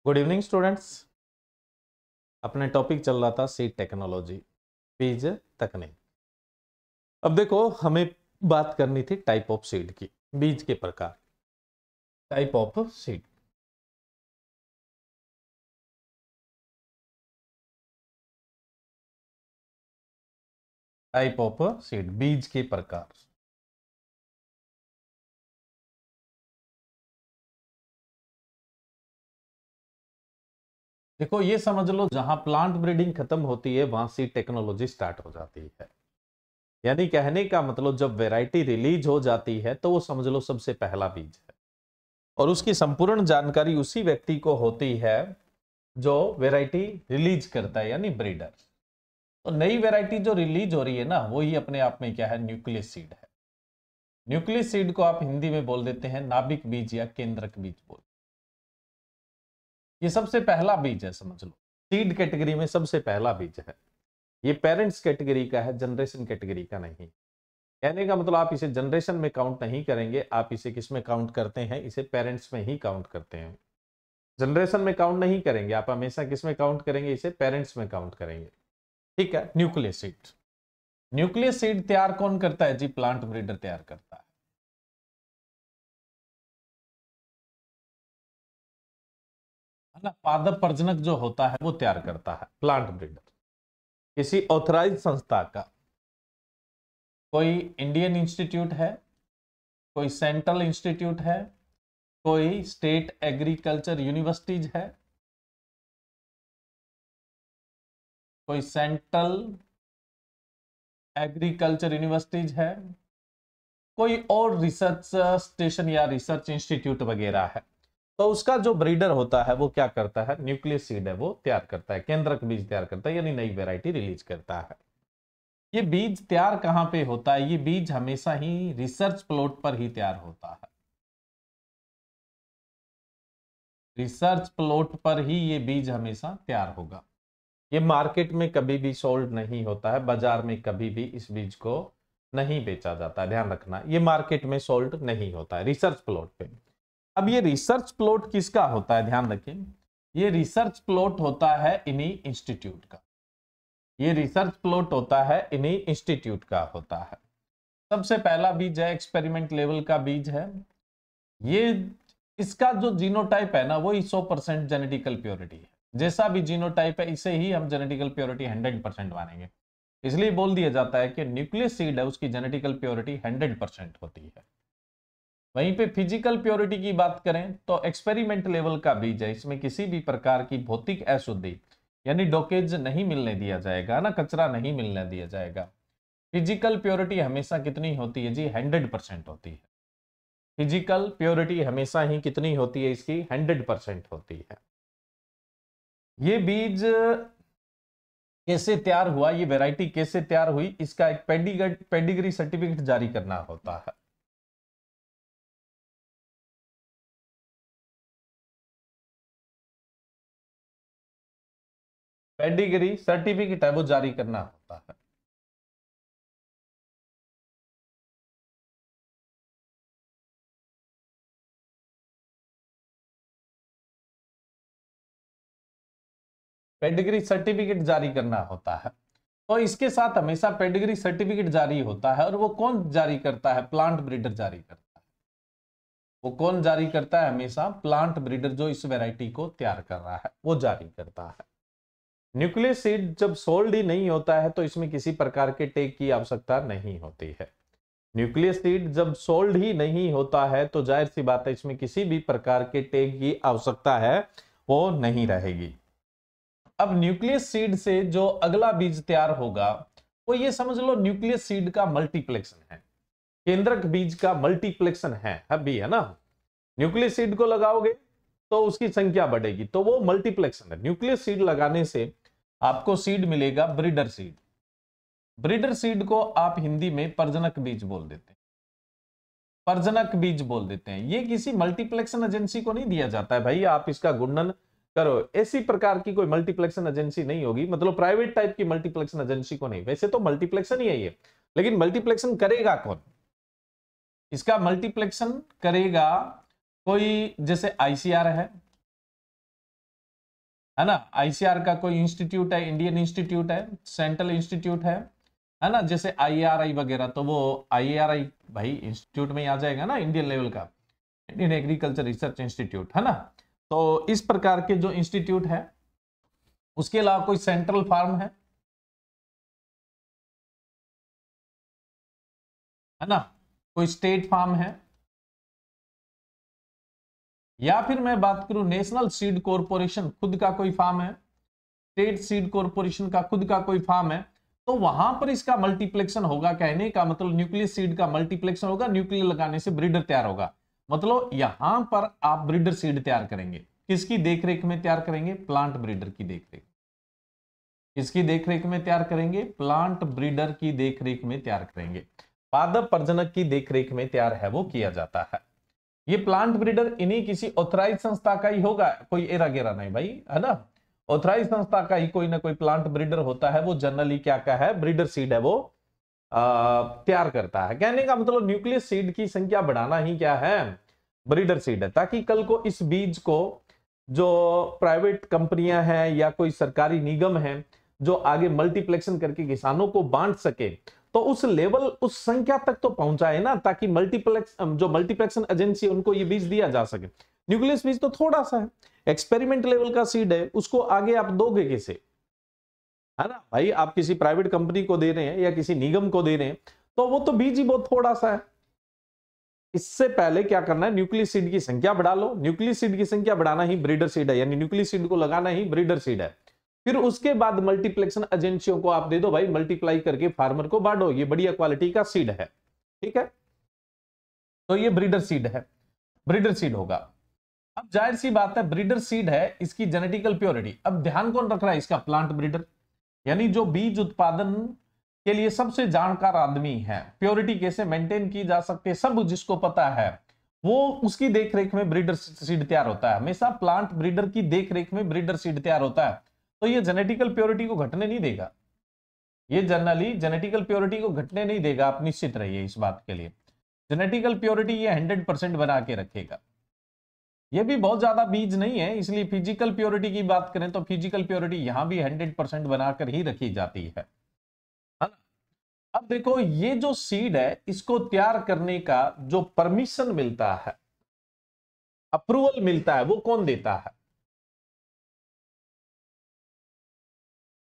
Good evening students. अपने topic चल रहा था सीड टेक्नोलॉजी, बीज तकनीक। अब देखो, हमें बात करनी थी टाइप ऑफ सीड की, बीज के प्रकार, type of seed. Type of seed, बीज के प्रकार। देखो, ये समझ लो, जहां प्लांट ब्रीडिंग खत्म होती है वहां सीड टेक्नोलॉजी स्टार्ट हो जाती है। यानी कहने का मतलब, जब वैरायटी रिलीज हो जाती है तो वो समझ लो सबसे पहला बीज है, और उसकी संपूर्ण जानकारी उसी व्यक्ति को होती है जो वैरायटी रिलीज करता है, यानी ब्रीडर। तो नई वैरायटी जो रिलीज हो रही है ना, वो ही अपने आप में क्या है, न्यूक्लियस सीड है। न्यूक्लियस सीड को आप हिंदी में बोल देते हैं नाभिक बीज या केंद्रक बीज बोल। ये सबसे पहला बीज है, समझ लो सीड कैटेगरी में सबसे पहला बीज है। ये पेरेंट्स कैटेगरी का है, जनरेशन कैटेगरी का नहीं। कहने का मतलब, आप इसे जनरेशन में काउंट नहीं करेंगे, आप इसे किस में काउंट करते हैं, इसे पेरेंट्स में ही काउंट करते हैं। जनरेशन में काउंट नहीं करेंगे आप, हमेशा किस में काउंट करेंगे, इसे पेरेंट्स में काउंट करेंगे। ठीक है, न्यूक्लियस सीड। न्यूक्लियस सीड तैयार कौन करता है जी? प्लांट ब्रीडर तैयार करता है। ना, पादप प्रजनक जो होता है वो तैयार करता है प्लांट ब्रीडर, किसी ऑथराइज संस्था का। कोई इंडियन इंस्टीट्यूट है, कोई सेंट्रल इंस्टीट्यूट है, कोई स्टेट एग्रीकल्चर यूनिवर्सिटीज है, कोई सेंट्रल एग्रीकल्चर यूनिवर्सिटीज है, कोई और रिसर्च स्टेशन या रिसर्च इंस्टीट्यूट वगैरह है। तो उसका जो ब्रीडर होता है वो क्या करता है, न्यूक्लियस सीड है वो तैयार करता है, केंद्रक बीज तैयार करता है, यानी नई वैरायटी रिलीज करता है। ये बीज तैयार कहां पे होता है? ये बीज हमेशा ही रिसर्च प्लॉट पर ही तैयार होता है। रिसर्च प्लॉट पर ही ये बीज हमेशा तैयार होगा। ये मार्केट में कभी भी सोल्ड नहीं होता है, बाजार में कभी भी इस बीज को नहीं बेचा जाता है, ध्यान रखना। ये मार्केट में सोल्ड नहीं होता है, रिसर्च प्लॉट पे। अब ये रिसर्च प्लॉट किसका होता है, ध्यान रखें। ये रिसर्च प्लॉट होता है इन्हीं इंस्टीट्यूट का। ये रिसर्च प्लॉट होता है इन्हीं इंस्टीट्यूट का होता है। सबसे पहला बीज है, एक्सपेरिमेंट लेवल का बीज है ये। इसका जो जीनोटाइप है ना, वही 100% जेनेटिकल प्योरिटी है। जैसा भी जीनोटाइप है, इसे ही हम जेनेटिकल प्योरिटी 100% मानेंगे। इसलिए बोल दिया जाता है कि न्यूक्लियस सीड है, उसकी जेनेटिकल प्योरिटी 100% होती है। वहीं पे फिजिकल प्योरिटी की बात करें तो एक्सपेरिमेंट लेवल का बीज है, इसमें किसी भी प्रकार की भौतिक अशुद्धि यानी डोकेज नहीं मिलने दिया जाएगा ना, कचरा नहीं मिलने दिया जाएगा। फिजिकल प्योरिटी हमेशा कितनी होती है जी? 100% होती है। फिजिकल प्योरिटी हमेशा ही कितनी होती है इसकी? 100% होती है। ये बीज कैसे तैयार हुआ, ये वैरायटी कैसे तैयार हुई, इसका एक पेडिग्री सर्टिफिकेट जारी करना होता है। पेडिग्री सर्टिफिकेट है वो जारी करना होता है। पेडिग्री सर्टिफिकेट जारी करना होता है। तो इसके साथ हमेशा पेडिग्री सर्टिफिकेट जारी होता है, और वो कौन जारी करता है? प्लांट ब्रीडर जारी करता है। वो कौन जारी करता है? हमेशा प्लांट ब्रीडर, जो इस वैरायटी को तैयार कर रहा है वो जारी करता है। न्यूक्लियस सीड जब सोल्ड ही नहीं होता है तो इसमें किसी प्रकार के टैग की आवश्यकता नहीं होती है। न्यूक्लियस सीड जब सोल्ड ही नहीं होता है तो जाहिर सी बात है, इसमें किसी भी प्रकार के टैग की आवश्यकता है वो नहीं रहेगी। अब न्यूक्लियस सीड से जो अगला बीज तैयार होगा, वो ये समझ लो न्यूक्लियस सीड का मल्टीप्लेक्शन है, केंद्रक बीज का मल्टीप्लेक्शन है अभी, है ना। न्यूक्लियस सीड को लगाओगे तो उसकी संख्या बढ़ेगी, तो वो मल्टीप्लेक्शन है। न्यूक्लियस सीड लगाने से आपको सीड मिलेगा ब्रीडर सीड। ब्रीडर सीड को आप हिंदी में प्रजनक बीज बोल देते हैं, प्रजनक बीज बोल देते हैं। ये किसी मल्टीप्लेक्शन एजेंसी को नहीं दिया जाता है भाई, आप इसका गुणन करो, ऐसी प्रकार की कोई मल्टीप्लेक्शन एजेंसी नहीं होगी, मतलब प्राइवेट टाइप की मल्टीप्लेक्शन एजेंसी को नहीं। वैसे तो मल्टीप्लेक्शन ही है ये, लेकिन मल्टीप्लेक्शन करेगा कौन? इसका मल्टीप्लेक्शन करेगा कोई, जैसे आईसीआर है, है ना। आईसीआर का कोई इंस्टीट्यूट है, इंडियन इंस्टीट्यूट है, सेंट्रल इंस्टीट्यूट है ना, जैसे आईआरआई वगैरह, तो वो आईआरआई भाई इंस्टीट्यूट में आ जाएगा ना, इंडियन लेवल का, इंडियन एग्रीकल्चर रिसर्च इंस्टीट्यूट, है ना। तो इस प्रकार के जो इंस्टीट्यूट है, उसके अलावा कोई सेंट्रल फार्म है ना, कोई स्टेट फार्म है, या फिर मैं बात करूं नेशनल सीड कॉरपोरेशन खुद का कोई फार्म है, स्टेट सीड कॉरपोरेशन का खुद का कोई फार्म है, तो वहां पर इसका मल्टीप्लेक्शन होगा। कहने का मतलब न्यूक्लियस सीड का मल्टीप्लेक्शन होगा, न्यूक्लियर लगाने से ब्रीडर तैयार होगा। मतलब यहां पर आप ब्रीडर सीड तैयार करेंगे, किसकी देखरेख में तैयार करेंगे? प्लांट ब्रीडर की देखरेख। किसकी देखरेख में तैयार करेंगे? प्लांट ब्रीडर की देखरेख में तैयार करेंगे। पादप प्रजनक की देखरेख में तैयार है वो किया जाता है। ये प्लांट ब्रीडर इन्हीं किसी ऑथराइज संस्था का ही होगा, कोई एरा गेरा नहीं भाई, है ना। ऑथराइज संस्था का ही कोई ना कोई प्लांट ब्रीडर होता है, वो जनरली क्या क्या है, ब्रीडर सीड है वो तैयार करता है। कहने का मतलब न्यूक्लियस सीड की संख्या बढ़ाना ही क्या है, ब्रीडर सीड है, ताकि कल को इस बीज को जो प्राइवेट कंपनियां हैं या कोई सरकारी निगम है जो आगे मल्टीप्लेक्शन करके किसानों को बांट सके, तो उस लेवल, उस संख्या तक तो पहुंचाए ना, ताकि मल्टीप्लेक्स जो मल्टीप्लेक्शन एजेंसी उनको ये बीज दिया जा सके। न्यूक्लियस बीज तो थोड़ा सा है, एक्सपेरिमेंट लेवल का सीड है, उसको आगे आप दोगे कैसे, है ना भाई। आप किसी प्राइवेट कंपनी को दे रहे हैं या किसी निगम को दे रहे हैं, तो वो तो बीज ही बहुत थोड़ा सा है। इससे पहले क्या करना है, न्यूक्लियस सीड की संख्या बढ़ा लो। न्यूक्लियस सीड की संख्या बढ़ाना ही ब्रीडर सीड है, यानी न्यूक्लियस सीड को लगाना ही ब्रीडर सीड है। फिर उसके बाद मल्टीप्लेक्शन एजेंसियों को आप दे दो भाई, मल्टीप्लाई करके फार्मर को बांटो, ये बढ़िया क्वालिटी का सीड है, ठीक है। तो ये ब्रीडर सीड है, ब्रीडर सीड होगा। अब जाहिर सी बात है, ब्रीडर सीड है, इसकी जेनेटिकल प्योरिटी, अब ध्यान कौन रख रहा है इसका? प्लांट ब्रीडर, यानी जो बीज उत्पादन के लिए सबसे जानकार आदमी है, प्योरिटी कैसे मेंटेन की जा सकती है सब जिसको पता है, वो उसकी देखरेख में ब्रीडर सीड तैयार होता है। हमेशा प्लांट ब्रीडर की देखरेख में ब्रीडर सीड तैयार होता है। तो ये जेनेटिकल प्योरिटी को घटने नहीं देगा, ये जनरली जेनेटिकल प्योरिटी को घटने नहीं देगा, आप निश्चित रहिए इस बात के लिए। जेनेटिकल प्योरिटी ये 100% बना के रखेगा। ये भी बहुत ज्यादा बीज नहीं है, इसलिए फिजिकल प्योरिटी की बात करें तो फिजिकल प्योरिटी यहां भी 100% बनाकर ही रखी जाती है ना। अब देखो, ये जो सीड है इसको तैयार करने का जो परमिशन मिलता है, अप्रूवल मिलता है, वो कौन देता है?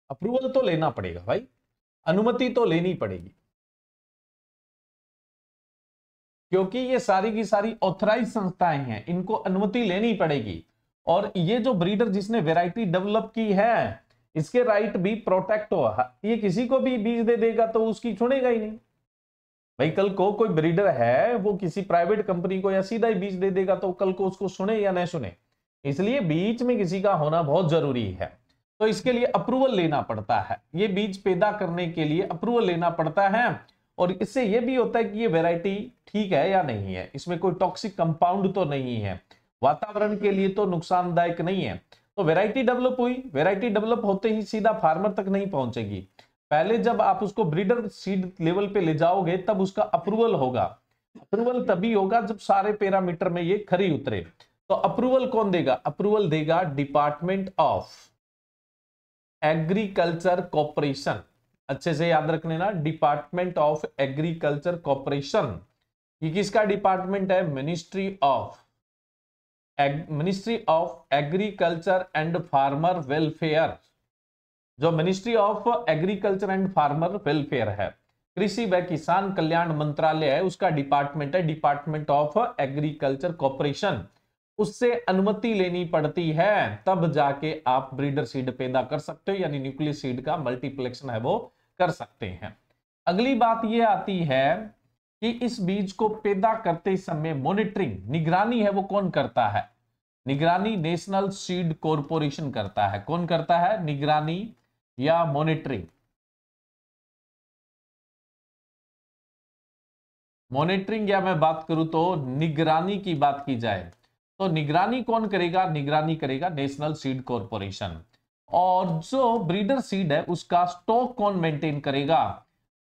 अप्रूवल तो लेना पड़ेगा भाई, अनुमति तो लेनी पड़ेगी, क्योंकि ये सारी की सारी ऑथराइज संस्थाएं हैं, इनको अनुमति लेनी पड़ेगी। और ये जो ब्रीडर जिसने वैरायटी डेवलप की है, इसके राइट भी प्रोटेक्ट हो। ये किसी को भी बीज दे देगा तो उसकी छुड़ेगा ही नहीं भाई। कल को कोई ब्रीडर है, वो किसी प्राइवेट कंपनी को या सीधा ही बीज दे देगा, तो कल को उसको सुने या नहीं सुने, इसलिए बीच में किसी का होना बहुत जरूरी है। तो इसके लिए अप्रूवल लेना पड़ता है, ये बीज पैदा करने के लिए अप्रूवल लेना पड़ता है। और इससे यह भी होता है कि ये वैरायटी ठीक है या नहीं है, इसमें कोई टॉक्सिक कंपाउंड तो नहीं है, वातावरण के लिए तो नुकसानदायक नहीं है। तो वैरायटी डेवलप हुई, वैरायटी डेवलप होते ही सीधा फार्मर तक नहीं पहुंचेगी, पहले जब आप उसको ब्रीडर सीड लेवल पे ले जाओगे तब उसका अप्रूवल होगा। अप्रूवल तभी होगा जब सारे पैरामीटर में ये खरी उतरे। तो अप्रूवल कौन देगा? अप्रूवल देगा डिपार्टमेंट ऑफ एग्रीकल्चर कॉर्पोरेशन। अच्छे से याद रखने ना, डिपार्टमेंट ऑफ एग्रीकल्चर कॉर्पोरेशन। ये किसका डिपार्टमेंट है? Ministry of agriculture and farmer welfare. जो ministry of agriculture and farmer welfare है, कृषि व किसान कल्याण मंत्रालय है, उसका डिपार्टमेंट है डिपार्टमेंट ऑफ एग्रीकल्चर कॉर्पोरेशन। उससे अनुमति लेनी पड़ती है, तब जाके आप ब्रीडर सीड पैदा कर सकते हो, यानी न्यूक्लियस सीड का मल्टीप्लेक्शन है वो कर सकते हैं। अगली बात यह आती है कि इस बीज को पैदा करते समय मॉनिटरिंग, निगरानी है वो कौन करता है? निगरानी नेशनल सीड कॉर्पोरेशन करता है। कौन करता है निगरानी या मॉनिटरिंग? मॉनिटरिंग या मैं बात करूं तो निगरानी की बात की जाए तो निगरानी कौन करेगा? निगरानी करेगा नेशनल सीड कॉर्पोरेशन। और जो ब्रीडर सीड है उसका स्टॉक कौन मेंटेन करेगा?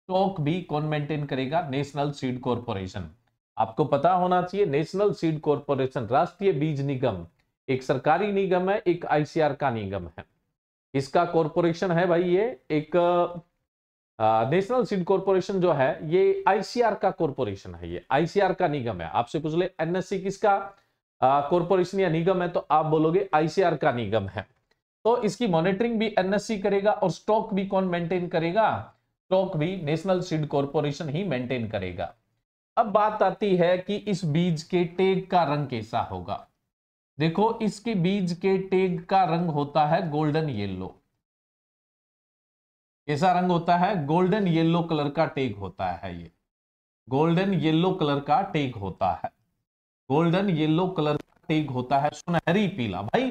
स्टॉक भी कौन मेंटेन करेगा? National seed corporation. आपको पता होना चाहिए, नेशनल सीड कॉर्पोरेशन, राष्ट्रीय बीज निगम, एक सरकारी निगम है, एक आईसीआर का निगम है। इसका कॉरपोरेशन है भाई ये एक नेशनल सीड कॉरपोरेशन जो है ये आईसीआर का कॉरपोरेशन है, ये आईसीआर का निगम है। आपसे पूछ ले एनएससी किसका कॉरपोरेशन या निगम है तो आप बोलोगे आईसीआर का निगम है। तो इसकी मॉनिटरिंग भी एनएससी करेगा और स्टॉक भी कौन मेंटेन करेगा? स्टॉक भी नेशनल सीड कॉरपोरेशन ही मेंटेन करेगा। अब बात आती है कि इस बीज के टैग का रंग कैसा होगा। देखो इसके बीज के टैग का रंग होता है गोल्डन येलो। कैसा रंग होता है? गोल्डन येलो कलर का टैग होता है। ये गोल्डन येलो कलर का टैग होता है, गोल्डन येलो कलर का टैग होता है, सुनहरी पीला। भाई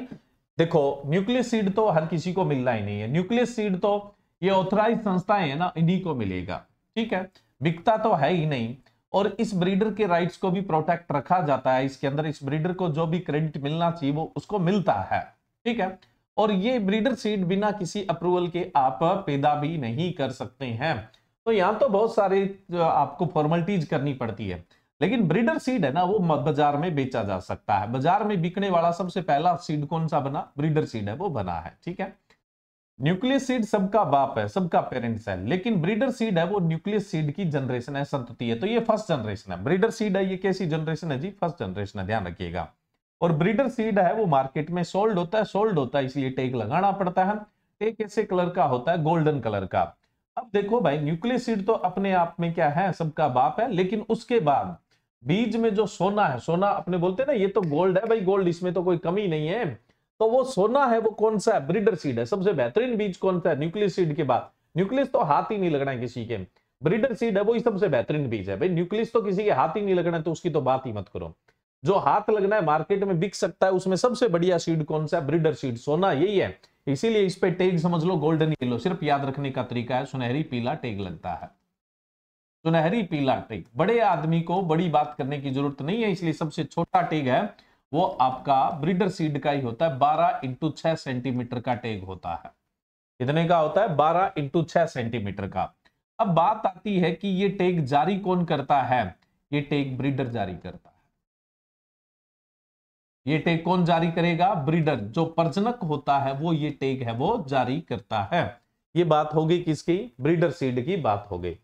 देखो न्यूक्लियस सीड तो हर किसी को मिलना ही नहीं है, न्यूक्लियस सीड तो ये ऑथराइज संस्थाएं है ना, इन्हीं को मिलेगा, ठीक है, बिकता तो है ही नहीं। और इस ब्रीडर के राइट्स को भी प्रोटेक्ट रखा जाता है इसके अंदर, इस ब्रीडर को जो भी क्रेडिट मिलना चाहिए वो उसको मिलता है, ठीक है। और ये ब्रीडर सीड बिना किसी अप्रूवल के आप पैदा भी नहीं कर सकते हैं। तो यहां तो बहुत सारे आपको फॉर्मेलिटीज करनी पड़ती है, लेकिन ब्रीडर सीड है ना वो बाजार में बेचा जा सकता है। बाजार में बिकने वाला सबसे पहला सीड कौन सा बना? ब्रीडर सीड है, वो बना है, ठीक है। न्यूक्लियस सीड सबका बाप है, सबका पेरेंट्स है, लेकिन ब्रीडर सीड है वो न्यूक्लियस सीड की जनरेशन है, संतति है। तो ये फर्स्ट जनरेशन है। ब्रीडर सीड है ये कैसी जनरेशन है जी? फर्स्ट जनरेशन है, ध्यान रखिएगा। और ब्रीडर सीड है वो मार्केट में सोल्ड होता है, इसलिए टैग लगाना पड़ता है। टैग कैसे कलर का होता है? गोल्डन कलर का। अब देखो भाई न्यूक्लियस सीड तो अपने आप में क्या है? सबका बाप है, लेकिन उसके बाद बीज में जो सोना है, सोना अपने बोलते हैं ना ये तो गोल्ड है भाई, गोल्ड इसमें तो कोई कमी नहीं है, तो वो सोना है वो कौन सा है? ब्रीडर सीड है। सबसे बेहतरीन बीज कौन सा है? न्यूक्लियस सीड के बाद। न्यूक्लियस तो हाथ ही नहीं लगना है किसी के, ब्रीडर सीड है वो ही सबसे बेहतरीन बीज है भाई। न्यूक्लियस तो किसी के हाथ ही नहीं लगना है तो उसकी तो बात ही मत करो। जो हाथ लगना है मार्केट में बिक सकता है उसमें सबसे बढ़िया सीड कौन सा है? ब्रीडर सीड, सोना यही है। इसीलिए इस पे टैग समझ लो गोल्डन येलो, सिर्फ याद रखने का तरीका है, सुनहरी पीला टैग लगता है, सुनहरी पीला टैग। बड़े आदमी को बड़ी बात करने की जरूरत नहीं है, इसलिए सबसे छोटा टैग है वो आपका ब्रीडर सीड का ही होता है। 12 × 6 सेंटीमीटर का टैग होता है। कितने का होता है? 12 × 6 सेंटीमीटर का। अब बात आती है कि ये टैग जारी कौन करता है? ये टैग ब्रीडर जारी करता है। ये टैग कौन जारी करेगा? ब्रीडर, जो प्रजनक होता है वो ये टैग है वो जारी करता है। ये बात हो गई किसकी? ब्रीडर सीड की बात हो गई।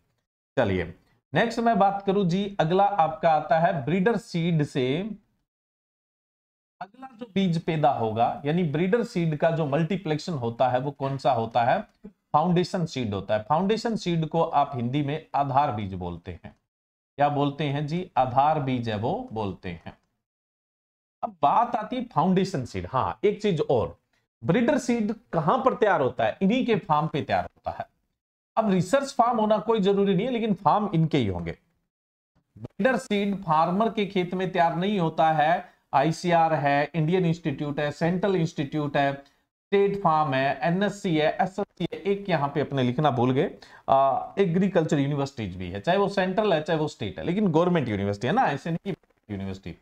चलिए नेक्स्ट मैं बात करूं जी, अगला आपका आता है ब्रीडर सीड से अगला जो बीज पैदा होगा, यानी ब्रीडर सीड का जो मल्टीप्लेक्शन होता है वो कौन सा होता है? फाउंडेशन सीड होता है। फाउंडेशन सीड को आप हिंदी में आधार बीज बोलते हैं। क्या बोलते हैं जी? आधार बीज है वो बोलते हैं। अब बात आती है फाउंडेशन सीड। हाँ एक चीज और, ब्रीडर सीड कहां पर तैयार होता है? इन्हीं के फार्म पे तैयार होता है। अब रिसर्च फार्म होना कोई जरूरी नहीं है, लेकिन फार्म इनके ही होंगे। ब्रीडर सीड फार्मर के खेत में तैयार नहीं होता है। आईसीआर है, इंडियन इंस्टीट्यूट है, सेंट्रल इंस्टीट्यूट है, स्टेट फार्म है, एनएससी है, एसएससी है, एक यहां पे अपने लिखना भूल गए, एग्रीकल्चर यूनिवर्सिटीज भी है, चाहे वो सेंट्रल है चाहे वो स्टेट है, लेकिन गवर्नमेंट यूनिवर्सिटी है ना, ऐसे नहीं यूनिवर्सिटी।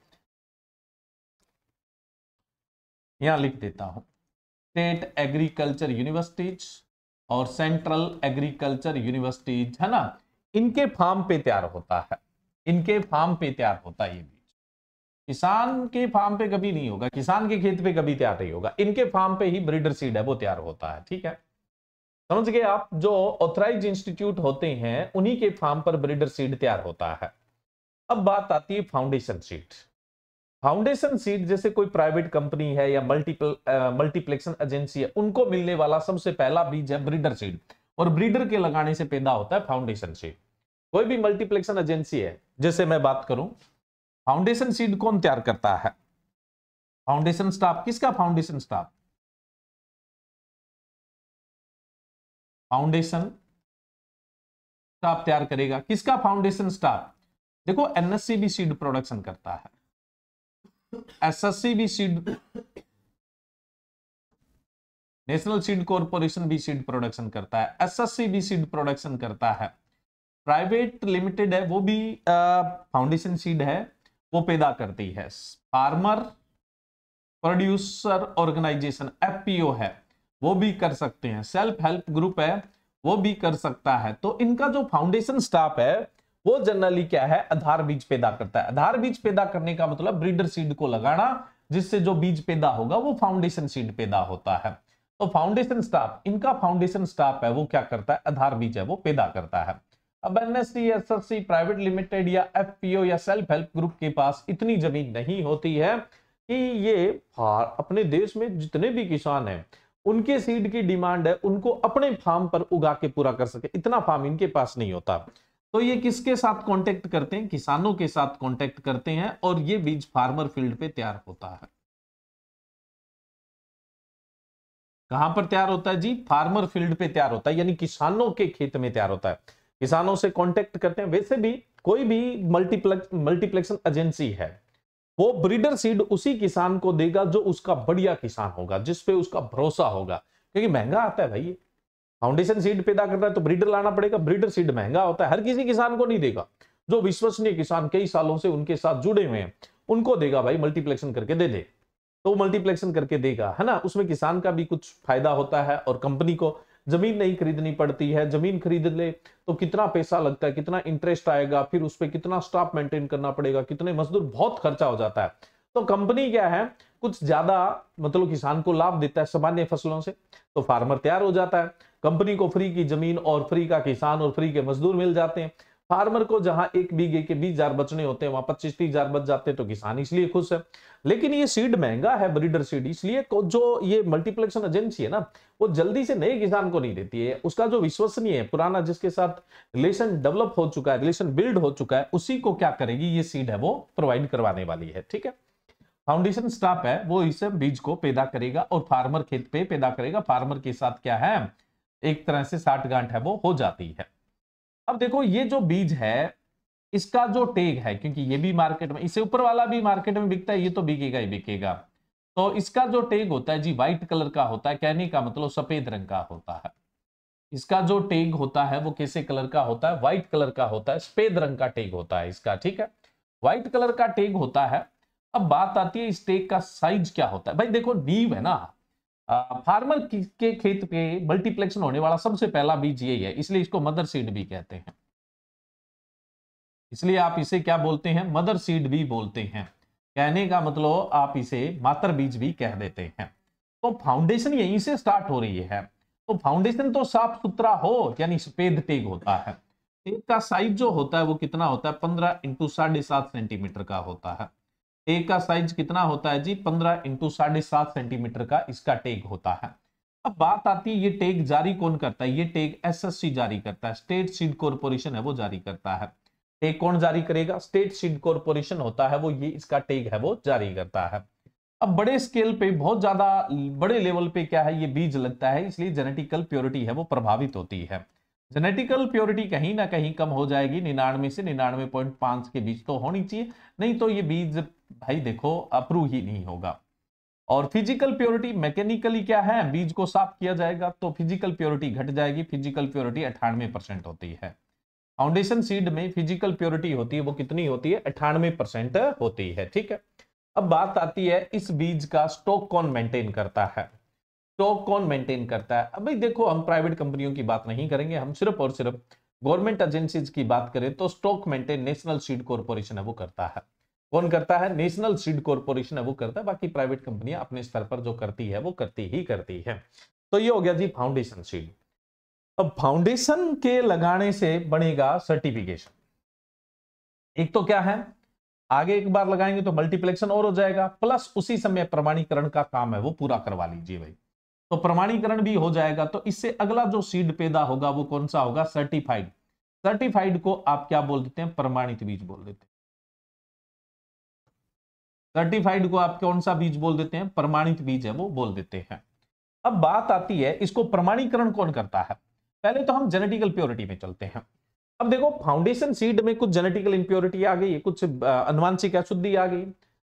यहां लिख देता हूं स्टेट एग्रीकल्चर यूनिवर्सिटीज और सेंट्रल एग्रीकल्चर यूनिवर्सिटीज, है ना, इनके फार्म पे तैयार होता है, इनके फार्म पे तैयार होता है ये बीज। किसान के फार्म पे कभी नहीं होगा, किसान के खेत पे कभी तैयार नहीं होगा, इनके फार्म पे ही ब्रीडर सीड है वो तैयार होता है, ठीक है, समझ गए आप। जो ऑथराइज इंस्टीट्यूट होते हैं उन्हीं के फार्म पर ब्रीडर सीड तैयार होता है। अब बात आती है फाउंडेशन सीड। फाउंडेशन सीड जैसे कोई प्राइवेट कंपनी है या मल्टीप्लेक्शन एजेंसी है, उनको मिलने वाला सबसे पहला बीज है ब्रीडर सीड, और ब्रीडर के लगाने से पैदा होता है फाउंडेशन सीड। कोई भी मल्टीप्लेक्शन एजेंसी है, जैसे मैं बात करूं, फाउंडेशन सीड कौन तैयार करता है? Foundation staff. किसका फाउंडेशन स्टाफ? फाउंडेशन स्टाफ तैयार करेगा। किसका फाउंडेशन स्टाफ? देखो एनएससी भी सीड प्रोडक्शन करता है, एसएससी भी सीड, नेशनल सीड कॉर्पोरेशन भी सीड प्रोडक्शन करता है, एसएससी भी सीड प्रोडक्शन करता है, प्राइवेट लिमिटेड है वो भी फाउंडेशन सीड है वो पैदा करती है, फार्मर प्रोड्यूसर ऑर्गेनाइजेशन एफपीओ है वो भी कर सकते हैं, सेल्फ हेल्प ग्रुप है वो भी कर सकता है। तो इनका जो फाउंडेशन स्टाफ है वो जनरली क्या है? आधार बीज पैदा करता है। आधार बीज पैदा करने का मतलब ब्रीडर सीड को लगाना, जिससे जो बीज पैदा होगा वो फाउंडेशन सीड पैदा होता है। तो फाउंडेशन स्टाफ, इनका फाउंडेशन स्टाफ है वो क्या करता है, आधार बीज है वो पैदा करता है। अब एनएससी, एसएससी, प्राइवेट लिमिटेड या एफपीओ या सेल्फ हेल्प ग्रुप के पास इतनी जमीन नहीं होती है कि ये अपने देश में जितने भी किसान हैं उनके सीड की डिमांड है उनको अपने फार्म पर उगा के पूरा कर सके, इतना फार्म इनके पास नहीं होता। तो ये किसके साथ कांटेक्ट करते हैं, किसानों के साथ कांटेक्ट करते हैं और ये बीज फार्मर फील्ड पे तैयार होता है। कहां पर तैयार होता है जी, फार्मर फील्ड पे तैयार होता है, यानी किसानों के खेत में तैयार होता है। किसानों से कांटेक्ट करते हैं। वैसे भी कोई भी मल्टीप्लेक्शन एजेंसी है वो ब्रीडर सीड उसी किसान को देगा जो उसका बढ़िया किसान होगा, जिसपे उसका भरोसा होगा, क्योंकि महंगा आता है भाई। फाउंडेशन सीड पैदा करता है तो ब्रीडर लाना पड़ेगा, ब्रीडर सीड महंगा होता है, हर किसी किसान को नहीं देगा। जो विश्वसनीय किसान कई सालों से उनके साथ जुड़े हुए हैं उनको देगा, भाई मल्टीप्लेक्शन करके दे दे, तो मल्टीप्लेक्शन करके देगा, है ना। उसमें किसान का भी कुछ फायदा होता है और कंपनी को जमीन नहीं खरीदनी पड़ती है। जमीन खरीद ले तो कितना पैसा लगता है, कितना इंटरेस्ट आएगा, फिर उस पर कितना स्टाफ मेंटेन करना पड़ेगा, कितने मजदूर, बहुत खर्चा हो जाता है। तो कंपनी क्या है, कुछ ज्यादा मतलब किसान को लाभ देता है सामान्य फसलों से, तो फार्मर तैयार हो जाता है। कंपनी को फ्री की जमीन और फ्री का किसान और फ्री के मजदूर मिल जाते हैं। फार्मर को जहां 1 बीघे के 20,000 बचने होते हैं वहां 25-30,000 बच जाते हैं, तो किसान इसलिए खुश है। लेकिन ये सीड महंगा है, ब्रीडर सीड, इसलिए जो ये मल्टीप्लेक्शन एजेंसी है ना वो जल्दी से नए किसान को नहीं देती है। उसका जो विश्वसनीय है, पुराना जिसके साथ रिलेशन डेवलप हो चुका है, रिलेशन बिल्ड हो चुका है, उसी को क्या करेगी ये सीड है वो प्रोवाइड करवाने वाली है। ठीक है, फाउंडेशन स्टाफ है वो इस बीज को पैदा करेगा और फार्मर खेत पे पैदा करेगा। फार्मर के साथ क्या है, एक तरह से साठगांठ है वो हो जाती है। अब देखो ये जो बीज है इसका जो टैग है, क्योंकि ये भी मार्केट में, इससे ऊपर वाला भी मार्केट में बिकता है, ये तो बिकेगा ही बिकेगा। तो इसका जो टैग होता है जी व्हाइट कलर का होता है, कहने का मतलब सफेद रंग का होता है। इसका जो टैग होता है वो कैसे कलर का होता है, व्हाइट कलर का होता है, सफेद रंग का टैग होता है इसका। ठीक है, व्हाइट कलर का टैग होता है। अब बात आती है इस टैग का साइज क्या होता है। भाई देखो नींव है ना, फार्मर के खेत पे मल्टीप्लेक्शन होने वाला सबसे पहला बीज यही है, इसलिए इसको मदर सीड भी कहते हैं। इसलिए आप इसे क्या बोलते हैं, मदर सीड भी बोलते हैं। कहने का मतलब आप इसे मातर बीज भी कह देते हैं। तो फाउंडेशन यहीं से स्टार्ट हो रही है। तो फाउंडेशन तो साफ सुथरा हो, यानी सफेद टेग होता है। टेग का साइज जो होता है वो कितना होता है, 15 × 7.5 सेंटीमीटर का होता है। टेग का साइज कितना होता है जी, 15 × 7.5 सेंटीमीटर का इसका टेग होता है। अब बात आती है ये टेग जारी कौन करता है, ये टेग एसएससी जारी करता है, स्टेट सीड कॉर्पोरेशन है वो जारी करता है। टेग कौन जारी करेगा, स्टेट सीड कॉर्पोरेशन होता है वो, ये इसका टेग है वो जारी करता है। अब बड़े स्केल पे, बहुत ज्यादा बड़े लेवल पे क्या है ये बीज लगता है, इसलिए जेनेटिकल प्योरिटी है वो प्रभावित होती है। जेनेटिकल प्योरिटी कहीं ना कहीं कम हो जाएगी, 99 से 99.5 के बीच तो होनी चाहिए, नहीं तो ये बीज भाई देखो अप्रूव ही नहीं होगा। और फिजिकल प्योरिटी, मैकेनिकली क्या है, बीज को साफ किया जाएगा तो फिजिकल प्योरिटी घट जाएगी। फिजिकल प्योरिटी 98% होती है। फाउंडेशन सीड में फिजिकल प्योरिटी होती है वो कितनी होती है, 98% होती है। ठीक है, अब बात आती है इस बीज का स्टॉक कौन मेंटेन करता है। स्टॉक कौन मेंटेन करता है, अब भाई देखो हम प्राइवेट कंपनियों की बात नहीं करेंगे, हम सिर्फ और सिर्फ गवर्नमेंट एजेंसीज की बात करें तो stock maintain national seed corporation है वो करता है। कौन करता है, नेशनल सीड कॉर्पोरेशन है वो करता है। बाकी प्राइवेट कंपनियां अपने स्तर पर जो करती है वो करती ही करती है। तो ये हो गया जी फाउंडेशन सीड। अब फाउंडेशन के लगाने से बनेगा सर्टिफिकेशन। एक तो क्या है, आगे एक बार लगाएंगे तो मल्टीप्लेक्शन और हो जाएगा, प्लस उसी समय प्रमाणीकरण का काम है वो पूरा करवा लीजिए भाई। तो प्रमाणीकरण भी हो जाएगा, तो इससे अगला जो सीड पैदा होगा वो कौन सा होगा, सर्टिफाइड। सर्टिफाइड को आप क्या बोल देते हैं, प्रमाणित बीज बोल देते हैं। सर्टिफाइड को आप कौन सा बीज बोल देते हैं, प्रमाणित बीज है वो बोल देते हैं। अब बात आती है इसको प्रमाणीकरण कौन करता है। पहले तो हम जेनेटिकल प्योरिटी में चलते हैं। अब देखो फाउंडेशन सीड में कुछ जेनेटिकल इंप्योरिटी आ गई, कुछ अनुवांशिक अशुद्धि आ गई।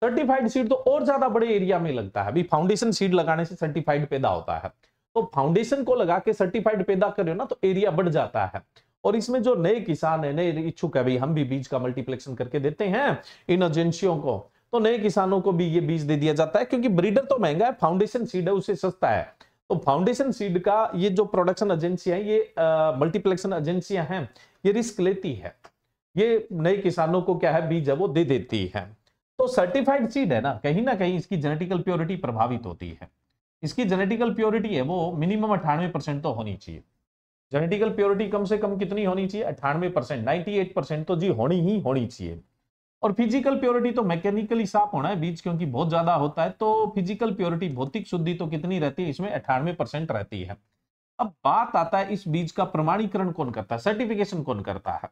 सर्टिफाइड सीड तो और ज्यादा बड़े एरिया में लगता है। अभी फाउंडेशन सीड लगाने से सर्टिफाइड पैदा होता है, तो फाउंडेशन को लगा के सर्टिफाइड पैदा कर रहे हो ना तो एरिया बढ़ जाता है। और इसमें जो नए किसान है, नए इच्छुक है, भाई हम भी बीज का मल्टीप्लेक्शन करके देते हैं इन एजेंसियों को, तो नए किसानों को भी ये बीज दे दिया जाता है। क्योंकि ब्रीडर तो महंगा है, फाउंडेशन सीड है उससे सस्ता है। तो फाउंडेशन सीड का ये जो प्रोडक्शन एजेंसियां हैं, ये मल्टीप्लेक्शन एजेंसियां हैं, ये रिस्क लेती है, ये नए किसानों को क्या है बीज है वो दे देती है। तो सर्टिफाइड सीड है ना कहीं इसकी जेनेटिकल प्योरिटी प्रभावित होती है। इसकी जेनेटिकल प्योरिटी है वो मिनिमम 98% तो होनी चाहिए। जेनेटिकल प्योरिटी कम से कम कितनी होनी चाहिए? 98%, 98% तो जी होनी ही होनी चाहिए। और फिजिकल प्योरिटी तो मैकेनिकली साफ होना है बीज, क्योंकि बहुत ज्यादा होता है, तो फिजिकल प्योरिटी भौतिक शुद्धि तो कितनी रहती है इसमें? 98% रहती है। अब बात आता है इस बीज का प्रमाणीकरण कौन करता है, सर्टिफिकेशन कौन करता है?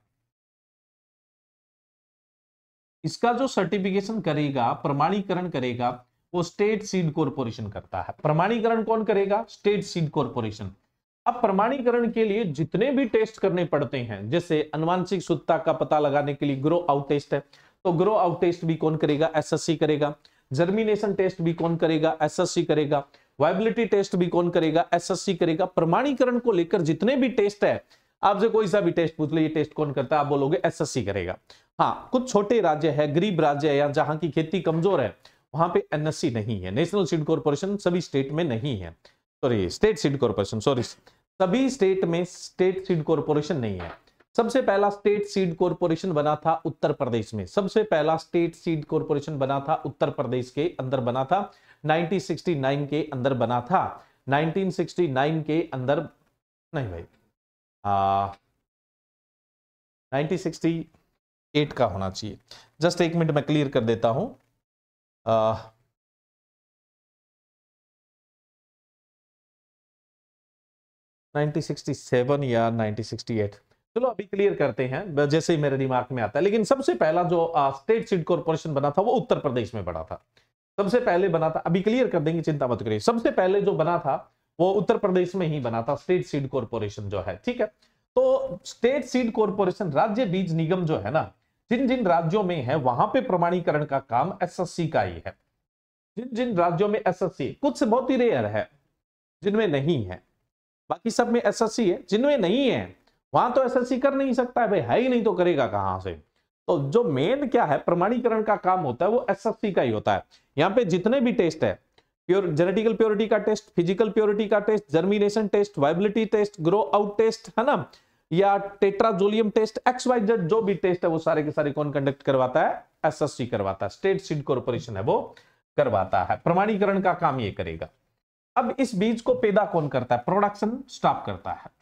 इसका जो सर्टिफिकेशन करेगा, प्रमाणीकरण करेगा, वो स्टेट सीड कॉर्पोरेशन करता है। प्रमाणीकरण कौन करेगा? State seed corporation. अब प्रमाणीकरण के लिए जितने भी टेस्ट करने पड़ते हैं, जैसे अनुवांशिक शुद्धता का पता लगाने के लिए ग्रो आउट टेस्ट है, तो ग्रो आउट टेस्ट भी कौन करेगा? एसएससी करेगा। जर्मिनेशन टेस्ट भी कौन करेगा? एसएससी करेगा। वायबिलिटी टेस्ट भी कौन करेगा? एसएससी करेगा। प्रमाणीकरण को लेकर जितने भी टेस्ट है, आपसे कोई सा भी टेस्ट पूछ ले, ये टेस्ट कौन करता है, आप बोलोगे एसएससी करेगा। हाँ, कुछ छोटे राज्य है, गरीब राज्य है, या जहां की खेती कमजोर है, वहां पे एनएससी नहीं है, नेशनल सीड कॉर्पोरेशन सभी स्टेट में नहीं है। Sorry, state seed corporation, sorry, सभी स्टेट में स्टेट सीड कॉर्पोरेशन नहीं है। सबसे पहला स्टेट सीड कॉर्पोरेशन बना था उत्तर प्रदेश में। सबसे पहला स्टेट सीड कॉर्पोरेशन बना था उत्तर प्रदेश के अंदर, बना था 1969 के अंदर बना था। 1969 के अंदर नहीं भाई, 1968 का होना चाहिए। जस्ट एक मिनट मैं क्लियर कर देता हूं। 1967 या 1968, चलो अभी क्लियर करते हैं जैसे ही मेरे दिमाग में आता है। लेकिन सबसे पहला जो स्टेट सीड कॉर्पोरेशन बना था वो उत्तर प्रदेश में बना था। सबसे पहले बना था, अभी क्लियर कर देंगे, चिंता मत करिए। सबसे पहले जो बना था वो उत्तर प्रदेश में ही बना था, स्टेट सीड कॉर्पोरेशन जो है, ठीक है। तो स्टेट सीड कॉर्पोरेशन, राज्य बीज निगम जो है ना, जिन जिन राज्यों में है वहां पे प्रमाणीकरण का काम एसएससी का ही है। जिन जिन राज्यों में एसएससी, कुछ बहुत ही रेयर है जिनमें नहीं है, बाकी सब में एसएससी है। जिनमें नहीं है वहां तो एसएससी कर नहीं सकता है भाई, है ही नहीं तो करेगा कहां से। तो जो मेन क्या है, प्रमाणीकरण का काम होता है वो एसएससी का ही होता है। यहाँ पे जितने भी टेस्ट है, प्योर जेनेटिकल प्योरिटी का टेस्ट, फिजिकल प्योरिटी का test, germination test, viability test, grow out test, है ना, या टेट्राजोलियम टेस्ट, XYZ जो भी टेस्ट है वो सारे के सारे कौन कंडक्ट करवाता है? एसएससी करवाता है, स्टेट सीड कॉर्पोरेशन है वो करवाता है। प्रमाणीकरण का काम ये करेगा। अब इस बीज को पैदा कौन करता है? प्रोडक्शन स्टाफ करता है।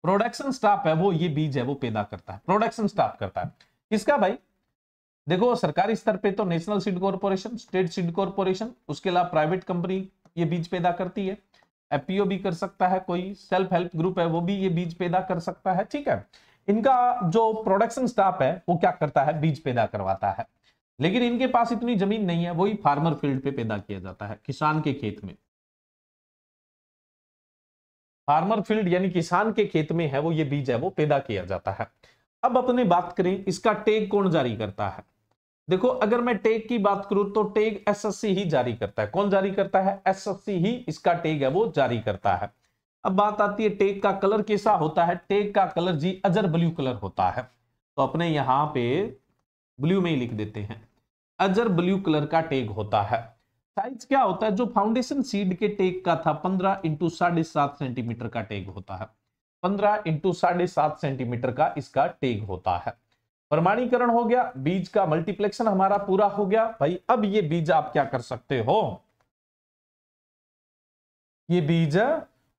प्रोडक्शन स्टाफ है वो, ये बीज है वो पैदा करता है, प्रोडक्शन स्टाफ करता है। किसका भाई? देखो, सरकारी स्तर पे तो national seed corporation, state seed corporation, उसके अलावा प्राइवेट कंपनी ये बीज पैदा करती है। एफपीओ भी कर सकता है, कोई सेल्फ हेल्प ग्रुप है वो भी ये बीज पैदा कर सकता है, ठीक है। इनका जो प्रोडक्शन स्टाफ है वो क्या करता है? बीज पैदा करवाता है। लेकिन इनके पास इतनी जमीन नहीं है, वही फार्मर फील्ड पे पैदा किया जाता है, किसान के खेत में। फार्मर फील्ड यानी किसान के खेत में है वो, ये बीज है वो पैदा किया जाता है। अब अपने बात करें इसका टैग कौन जारी करता है। देखो, अगर मैं टैग की बात करूं तो टैग एसएससी ही जारी करता है। कौन जारी करता है? एसएससी ही इसका टैग है वो जारी करता है। अब बात आती है टैग का कलर कैसा होता है। टैग का कलर जी अजर ब्लू कलर होता है। तो अपने यहां पे ब्लू में ही लिख देते हैं, अजर ब्लू कलर का टैग होता है। साइज क्या होता है? जो फाउंडेशन सीड के टैग का था 15 इंटू 7.5 सेंटीमीटर का टैग होता है। 15 इंटू 7.5 सेंटीमीटर का इसका टैग होता है। प्रमाणीकरण हो गया, बीज का मल्टीप्लेक्शन हमारा पूरा हो गया भाई। अब ये बीज आप क्या कर सकते हो? ये बीज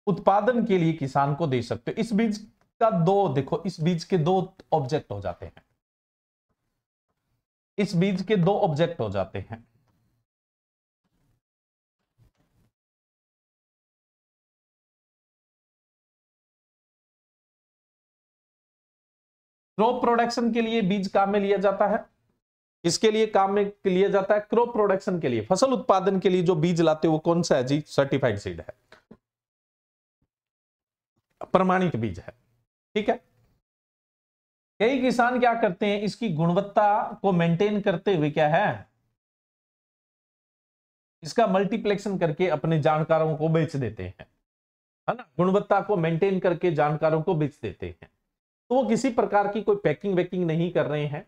उत्पादन के लिए किसान को दे सकते हो। इस बीज का दो, देखो इस बीज के दो ऑब्जेक्ट हो जाते हैं। इस बीज के दो ऑब्जेक्ट हो जाते हैं। क्रॉप प्रोडक्शन के लिए बीज काम में लिया जाता है। इसके लिए काम में लिया जाता है क्रॉप प्रोडक्शन के लिए, फसल उत्पादन के लिए जो बीज लाते हो वो कौन सा है जी? सर्टिफाइड सीड है, प्रमाणित बीज है, ठीक है। कई किसान क्या करते हैं, इसकी गुणवत्ता को मेंटेन करते हुए क्या है, इसका मल्टीप्लेक्शन करके अपने जानकारों को बेच देते हैं, है ना। गुणवत्ता को मेंटेन करके जानकारों को बेच देते हैं। तो वो किसी प्रकार की कोई पैकिंग वैकिंग नहीं कर रहे हैं,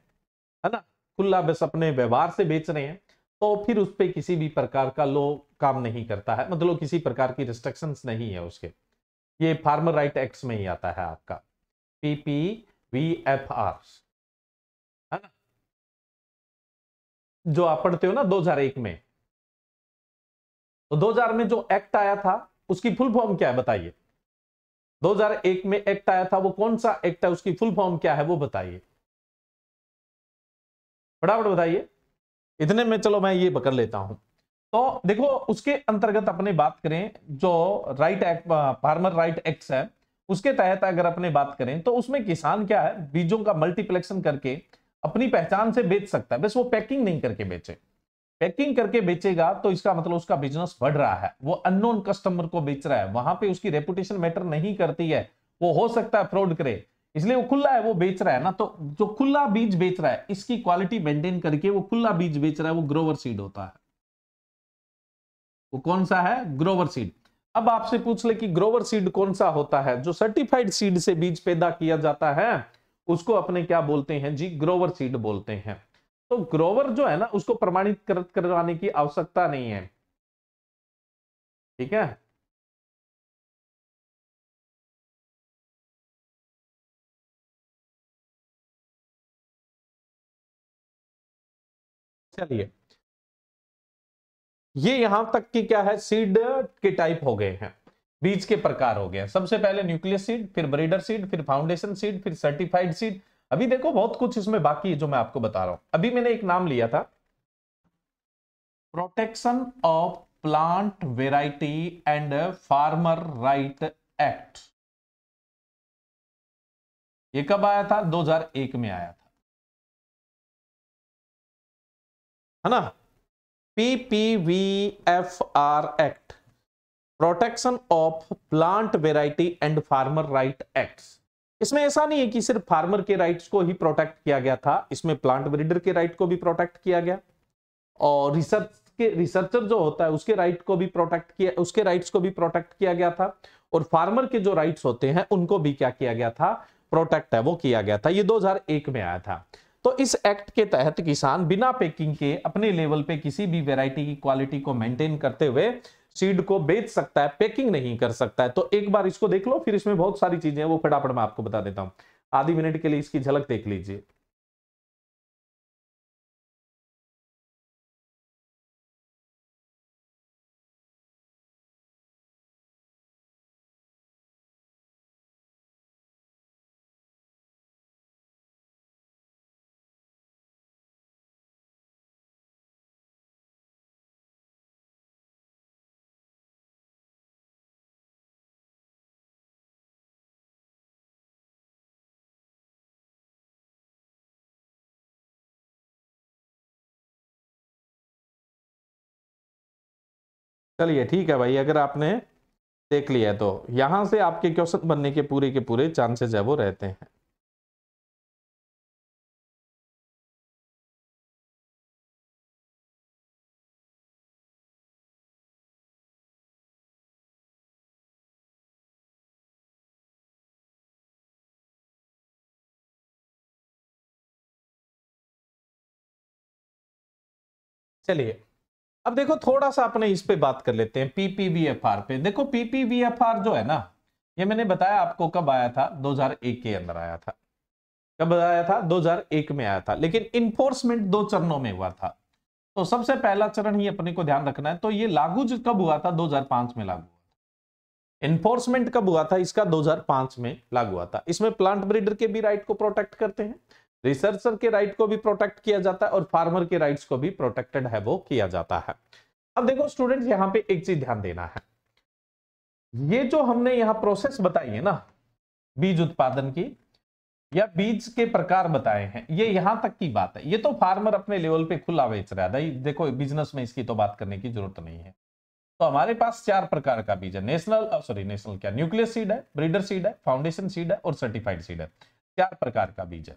है ना, खुला बस अपने व्यवहार से बेच रहे हैं। तो फिर उस पर किसी भी प्रकार का लॉ काम नहीं करता है, मतलब किसी प्रकार की रिस्ट्रिक्शंस नहीं है उसके। ये फार्मर राइट एक्ट में ही आता है आपका। PPVFR, है ना, जो आप पढ़ते हो ना 2001 में। तो 2000 में जो एक्ट आया था उसकी फुल फॉर्म क्या है बताइए? 2001 में एक्ट आया था, वो कौन सा एक्ट है, उसकी फुल फॉर्म क्या है वो बताइए, फटाफट बताइए। इतने में चलो मैं ये पकड़ लेता हूं। तो देखो उसके अंतर्गत अपने बात करें, जो right act, farmer right act है, उसके तहत अगर अपने बात करें तो उसमें किसान क्या है, बीजों का मल्टीप्लेक्शन करके अपनी पहचान से बेच सकता है, बस वो पैकिंग नहीं करके बेचे। पैकिंग करके बेचेगा तो इसका मतलब उसका बिजनेस बढ़ रहा है, वो अननोन कस्टमर को बेच रहा है, वहां पे उसकी रेपुटेशन मैटर नहीं करती है, वो हो सकता है फ्रॉड करे, इसलिए वो खुला है, वो बेच रहा है ना। तो जो खुला बीज बेच रहा है, इसकी क्वालिटी मेंटेन करके वो खुला बीज बेच रहा है, वो ग्रोवर सीड होता है। वो कौन सा है? ग्रोवर सीड। अब आपसे पूछ ले कि ग्रोवर सीड कौन सा होता है? जो सर्टिफाइड सीड से बीज पैदा किया जाता है उसको अपने क्या बोलते हैं जी? ग्रोवर सीड बोलते हैं। तो ग्रोवर जो है ना, उसको प्रमाणित करवाने की आवश्यकता नहीं है, ठीक है। चलिए, ये यहां तक की क्या है, सीड के टाइप हो गए हैं, बीज के प्रकार हो गए हैं। सबसे पहले न्यूक्लियस सीड, फिर ब्रीडर सीड, फिर फाउंडेशन सीड, फिर सर्टिफाइड सीड। अभी देखो बहुत कुछ इसमें बाकी है जो मैं आपको बता रहा हूं। अभी मैंने एक नाम लिया था, protection of plant variety and farmer right act. ये कब आया था? 2001 में आया था, है ना। PPVFR act, protection of plant variety and farmer right acts. इसमें ऐसा नहीं है कि सिर्फ फार्मर के राइट्स को ही प्रोटेक्ट किया गया था, इसमें प्लांट ब्रीडर के राइट को भी प्रोटेक्ट किया गया, और रिसर्चर जो होता है उसके राइट को भी प्रोटेक्ट किया, उसके राइट्स को भी प्रोटेक्ट किया गया था, और फार्मर के जो राइट्स होते हैं उनको भी क्या किया गया था? प्रोटेक्ट है वो किया गया था। ये 2001 में आया था। तो इस एक्ट के तहत किसान बिना पैकिंग के अपने लेवल पे किसी भी वैरायटी की क्वालिटी को मेंटेन करते हुए सीड को बेच सकता है, पैकिंग नहीं कर सकता है। तो एक बार इसको देख लो, फिर इसमें बहुत सारी चीजें हैं वो फटाफट मैं आपको बता देता हूं। आधी मिनट के लिए इसकी झलक देख लीजिए। चलिए ठीक है भाई, अगर आपने देख लिया है तो यहां से आपके क्वेश्चन बनने के पूरे चांसेस है वो रहते हैं। चलिए, अब देखो थोड़ा सा अपने इस पे बात कर लेते हैं, पीपीवीएफआर पे। देखो पीपीवीएफआर जो है ना, ये मैंने बताया आपको कब आया था? 2001 के अंदर आया था। कब आया था? 2001 में आया था। लेकिन इन्फोर्समेंट दो चरणों में हुआ था। तो सबसे पहला चरण ही अपने को ध्यान रखना है। तो ये लागू कब हुआ था? 2005 में लागू हुआ। इन्फोर्समेंट कब हुआ था इसका? 2005 में लागू हुआ था। इसमें प्लांट ब्रीडर के भी राइट को प्रोटेक्ट करते हैं, रिसर्चर के राइट को भी प्रोटेक्ट किया जाता है, और फार्मर के राइट्स को भी प्रोटेक्टेड है वो किया जाता है। अब देखो स्टूडेंट्स, यहां पे एक चीज ध्यान देना है, ये जो हमने यहां प्रोसेस बताई है ना बीज उत्पादन की, या बीज के प्रकार बताए हैं, ये यहां तक की बात है। ये तो फार्मर अपने लेवल पे खुला बेच रहा है भाई, देखो बिजनेस में इसकी तो बात करने की जरूरत नहीं है। तो हमारे पास 4 प्रकार का बीज है, नेशनल क्या, न्यूक्लियस सीड है, ब्रीडर सीड है, फाउंडेशन सीड है और सर्टिफाइड सीड है। 4 प्रकार का बीज है।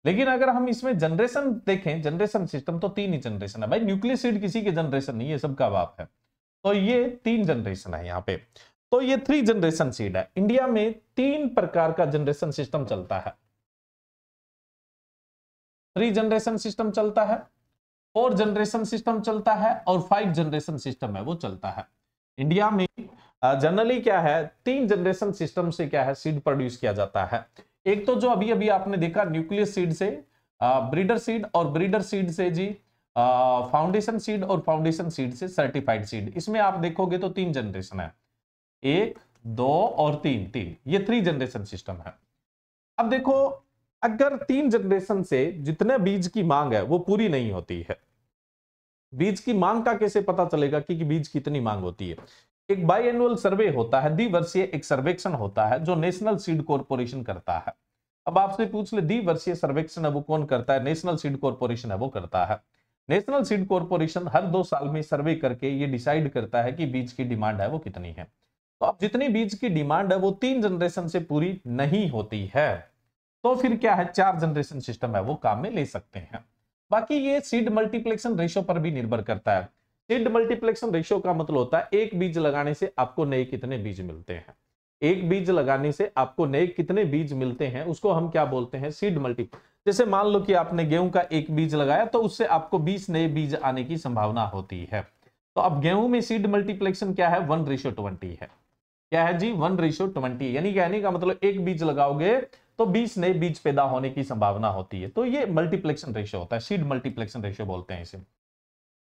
लेकिन अगर हम इसमें जनरेशन देखें, जनरेशन सिस्टम, तो 3 ही जनरेशन है भाई। न्यूक्लियस सीड किसी के जनरेशन नहीं है, सबका बाप है। तो ये 3 जनरेशन है यहाँ पे। तो ये 3 जनरेशन सीड है। इंडिया में 3 प्रकार का जनरेशन सिस्टम चलता है। 3 जनरेशन सिस्टम चलता है, 4 जनरेशन सिस्टम चलता है, और 5 जनरेशन सिस्टम है वो चलता है। इंडिया में जनरली क्या है, 3 जनरेशन सिस्टम से क्या है सीड प्रोड्यूस किया जाता है। एक तो जो अभी अभी आपने देखा न्यूक्लियस सीड से ब्रीडर सीड, और ब्रीडर सीड से जी फाउंडेशन सीड, और फाउंडेशन सीड से सर्टिफाइड सीड। इसमें आप देखोगे तो 3 जनरेशन है, 1 2 और 3, ये 3 जनरेशन सिस्टम है। अब देखो, अगर 3 जनरेशन से जितने बीज की मांग है वो पूरी नहीं होती है, बीज की मांग का कैसे पता चलेगा कि बीज कितनी मांग होती है? एक बाई एनुअल सर्वे होता है, द्विवर्षीय एक सर्वेक्षण होता है जो नेशनल सीड कॉर्पोरेशन करता है। अब आपसे पूछ ले, द्विवर्षीय सर्वेक्षण है वो कौन करता है? नेशनल सीड कॉर्पोरेशन है वो करता है। नेशनल सीड कॉर्पोरेशन हर 2 साल में सर्वे करके ये डिसाइड करता है कि बीज की डिमांड है वो कितनी है। तो अब जितनी बीज की डिमांड है वो 3 जनरेशन से पूरी नहीं होती है, तो फिर क्या है, 4 जनरेशन सिस्टम है वो काम में ले सकते हैं। बाकी ये सीड मल्टीप्लेक्शन रेशियो पर भी निर्भर करता है। सीड मल्टीप्लेक्शन रेशियो का मतलब होता है एक बीज लगाने से आपको नए कितने बीज मिलते हैं, एक बीज लगाने से आपको नए कितने बीज मिलते हैं, उसको हम क्या बोलते हैं, सीड मल्टी। जैसे मान लो कि आपने गेहूं का एक बीज लगाया तो उससे आपको 20 नए बीज आने की संभावना होती है। तो अब गेहूं में सीड मल्टीप्लेक्शन क्या है, 1:20 है। क्या है जी, 1:20, यानी कहने का मतलब एक बीज लगाओगे तो 20 नए बीज पैदा होने की संभावना होती है। तो ये मल्टीप्लेक्शन रेशियो होता है, सीड मल्टीप्लेक्शन रेशियो बोलते हैं इसे।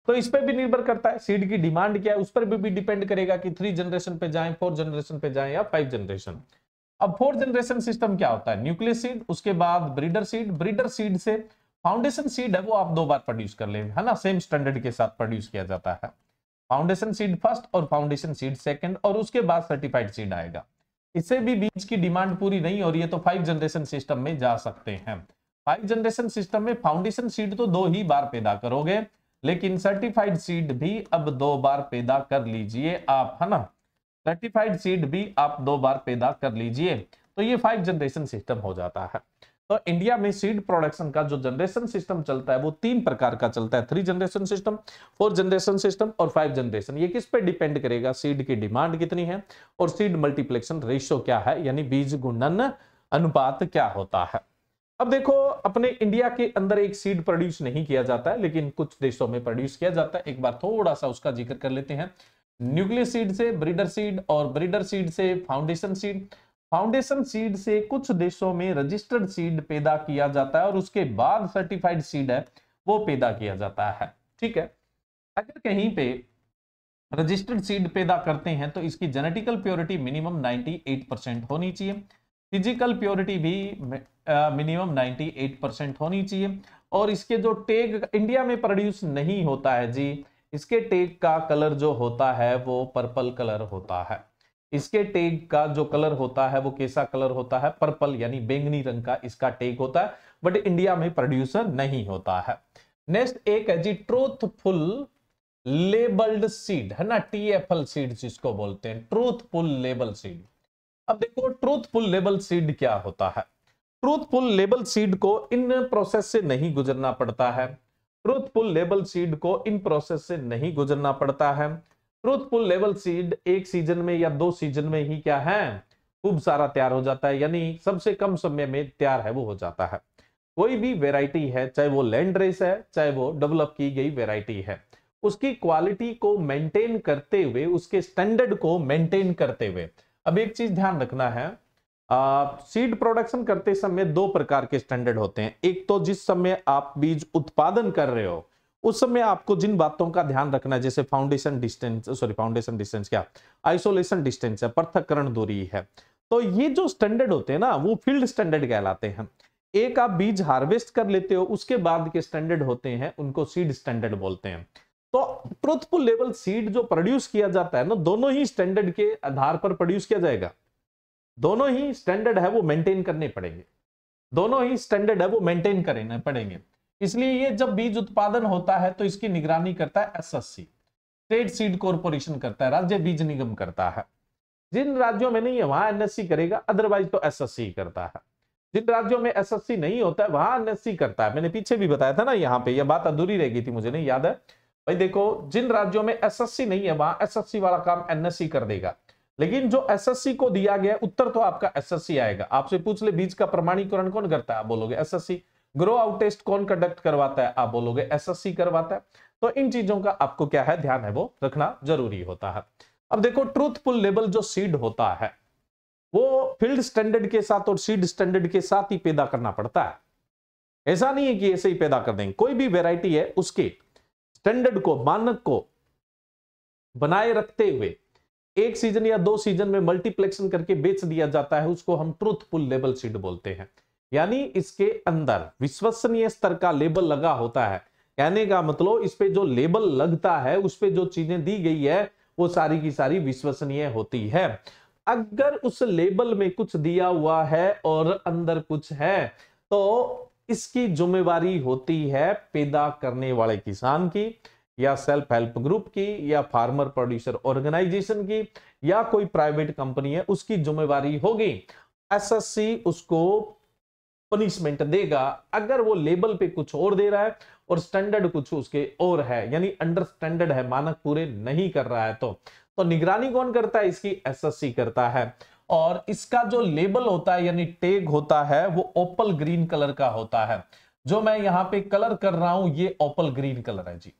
तो इस पर भी निर्भर करता है सीड की डिमांड क्या है, उस पर भी डिपेंड करेगा कि 3 जनरेशन पे जाएं, 4 जनरेशन पे जाएं या 5 जनरेशन। अब 4 जनरेशन सिस्टम क्या होता है, न्यूक्लियस सीड, उसके बाद ब्रीडर सीड, ब्रीडर सीड से फाउंडेशन सीड है वो आप 2 बार प्रोड्यूस कर ले, है ना, सेम स्टैंडर्ड के साथ प्रोड्यूस किया जाता है। फाउंडेशन सीड फर्स्ट और फाउंडेशन सीड सेकंड, और उसके बाद सर्टिफाइड सीड आएगा। इससे भी बीज की डिमांड पूरी नहीं हो रही है तो 5 जनरेशन सिस्टम में जा सकते हैं। 5 जनरेशन सिस्टम में फाउंडेशन सीड तो 2 ही बार पैदा करोगे, लेकिन सर्टिफाइड सीड भी अब 2 बार पैदा कर लीजिए आप, है ना, सर्टिफाइड सीड भी आप 2 बार पैदा कर लीजिए, तो ये 5 जनरेशन सिस्टम हो जाता है। तो इंडिया में सीड प्रोडक्शन का जो जनरेशन सिस्टम चलता है वो 3 प्रकार का चलता है, 3 जनरेशन सिस्टम, 4 जनरेशन सिस्टम और 5 जनरेशन। ये किस पे डिपेंड करेगा, सीड की डिमांड कितनी है और सीड मल्टीप्लेक्शन रेशियो क्या है, यानी बीज गुणन अनुपात क्या होता है। अब देखो, अपने इंडिया के अंदर एक सीड प्रोड्यूस नहीं किया जाता है, लेकिन कुछ देशों में प्रोड्यूस किया जाता है। एक बार थोड़ा सा उसका जिक्र कर लेते हैं। न्यूक्लियस सीड से ब्रीडर सीड, और ब्रीडर सीड से फाउंडेशन सीड। फाउंडेशन सीड से कुछ देशों में रजिस्टर्ड सीड पैदा किया जाता है और उसके बाद सर्टिफाइड सीड है वो पैदा किया जाता है। ठीक है, अगर कहीं पे रजिस्टर्ड सीड पैदा करते हैं तो इसकी जेनेटिकल प्योरिटी मिनिमम 98% होनी चाहिए, फिजिकल प्योरिटी भी मिनिमम 98% होनी चाहिए, और इसके जो टैग इंडिया में प्रोड्यूस नहीं होता है जी, इसके टैग का कलर जो होता है वो पर्पल कलर होता है। इसके टैग का जो कलर होता है वो कैसा कलर होता है, पर्पल, यानी बैंगनी रंग का इसका टैग होता है, बट इंडिया में प्रोड्यूसर नहीं होता है। नेक्स्ट एक है जी ट्रूथफुल लेबल्ड सीड, है ना, TFL सीड जिसको बोलते हैं, ट्रूथफुल लेबल सीड। अब देखो, ट्रूथफुल लेबल सीड क्या होता है। ट्रूथफुल लेबल सीड को इन प्रोसेस से नहीं गुजरना पड़ता है, ट्रूथफुल लेबल सीड को इन प्रोसेस से नहीं गुजरना पड़ता है। ट्रूथफुल लेबल सीड एक सीजन में या 2 सीजन में ही क्या है, खूब सारा तैयार हो जाता है, यानी सबसे कम समय में तैयार है वो हो जाता है। कोई भी वेराइटी है, चाहे वो लैंड रेस है, चाहे वो डेवलप की गई वेराइटी है, उसकी क्वालिटी को मेंटेन करते हुए, उसके स्टैंडर्ड को मेंटेन करते हुए। अब एक चीज ध्यान रखना है, सीड प्रोडक्शन करते समय 2 प्रकार के स्टैंडर्ड होते हैं। एक तो जिस समय आप बीज उत्पादन कर रहे हो उस समय आपको जिन बातों का ध्यान रखना है, जैसे फाउंडेशन डिस्टेंस क्या, आइसोलेशन डिस्टेंस है, पृथक्करण दूरी है, तो ये जो स्टैंडर्ड होते हैं ना वो फील्ड स्टैंडर्ड कहलाते हैं। एक आप बीज हार्वेस्ट कर लेते हो उसके बाद के स्टैंडर्ड होते हैं, उनको सीड स्टैंडर्ड बोलते हैं। तो ट्रूथफुल लेवल सीड जो प्रोड्यूस किया जाता है ना, दोनों ही स्टैंडर्ड के आधार पर प्रोड्यूस किया जाएगा, दोनों ही स्टैंडर्ड है वो मेंटेन करने पड़ेंगे, दोनों ही स्टैंडर्ड है वो मेंटेन करने पड़ेंगे। इसलिए ये जब बीज उत्पादन होता है तो इसकी निगरानी करता है SSC, स्टेट सीड कॉर्पोरेशन करता है, राज्य बीज निगम करता है। जिन राज्यों में नहीं है वहां NSC करेगा, अदरवाइज तो SSC करता है। जिन राज्यों में SSC नहीं होता है वहां NSC करता है। मैंने पीछे भी बताया था ना, यहाँ पे यह बात अधूरी रह गई थी, मुझे नहीं याद है भाई। देखो, जिन राज्यों में SSC नहीं है वहां SSC वाला काम NSC कर देगा, लेकिन जो SSC को दिया गया उत्तर तो आपका SSC आएगा। आपसे पूछ ले बीज का प्रमाणीकरण कौन करता है, आप बोलोगे SSC। ग्रो आउट टेस्ट कौन कंडक्ट करवाता है, आप बोलोगे SSC करवाता है। तो इन चीजों का आपको क्या है ध्यान है वो रखना जरूरी होता है। अब देखो, ट्रूथफुल लेबल जो सीड होता है वो फील्ड स्टैंडर्ड के साथ और सीड स्टैंडर्ड के साथ ही पैदा करना पड़ता है। ऐसा नहीं है कि ऐसे ही पैदा कर देंगे। कोई भी वैरायटी है उसके स्टैंडर्ड को, मानक को बनाए रखते हुए एक सीजन या 2 सीजन में मल्टीप्लेक्शन करके बेच दिया जाता है, उसको हम ट्रूथफुल लेबल सीड बोलते हैं। यानी इसके अंदर विश्वसनीय स्तर का लेबल लगा होता है। कहने का मतलब इस पे जो लेबल लगता है, उस पे जो चीजें दी गई है वो सारी की सारी विश्वसनीय होती है। अगर उस लेबल में कुछ दिया हुआ है और अंदर कुछ है, तो इसकी जिम्मेवारी होती है पैदा करने वाले किसान की, या सेल्फ हेल्प ग्रुप की, या फार्मर प्रोड्यूसर ऑर्गेनाइजेशन की, या कोई प्राइवेट कंपनी है उसकी जिम्मेवारी होगी। एसएससी उसको पनिशमेंट देगा अगर वो लेबल पे कुछ और दे रहा है और स्टैंडर्ड कुछ उसके और है, यानी अंडर स्टैंडर्ड है, मानक पूरे नहीं कर रहा है। तो निगरानी कौन करता है इसकी? एसएससी करता है। और इसका जो लेबल होता है यानी टैग होता है वो ओपल ग्रीन कलर का होता है। जो मैं यहां पे कलर कर रहा हूं ये ओपल ग्रीन कलर है जी।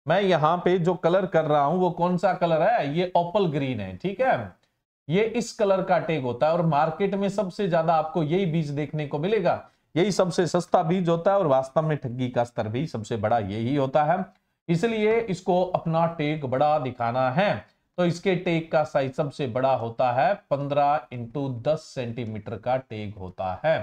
मैं यहां पे जो कलर कर रहा हूं वो कौन सा कलर है? ये ओपल ग्रीन है, ठीक है। ये इस कलर का टैग होता है और मार्केट में सबसे ज्यादा आपको यही बीज देखने को मिलेगा। यही सबसे सस्ता बीज होता है और वास्तव में ठगी का स्तर भी सबसे बड़ा यही होता है। इसलिए इसको अपना टैग बड़ा दिखाना है। तो इसके टैग का साइज सबसे बड़ा होता है 15 इंटू 10 सेंटीमीटर का टैग होता है।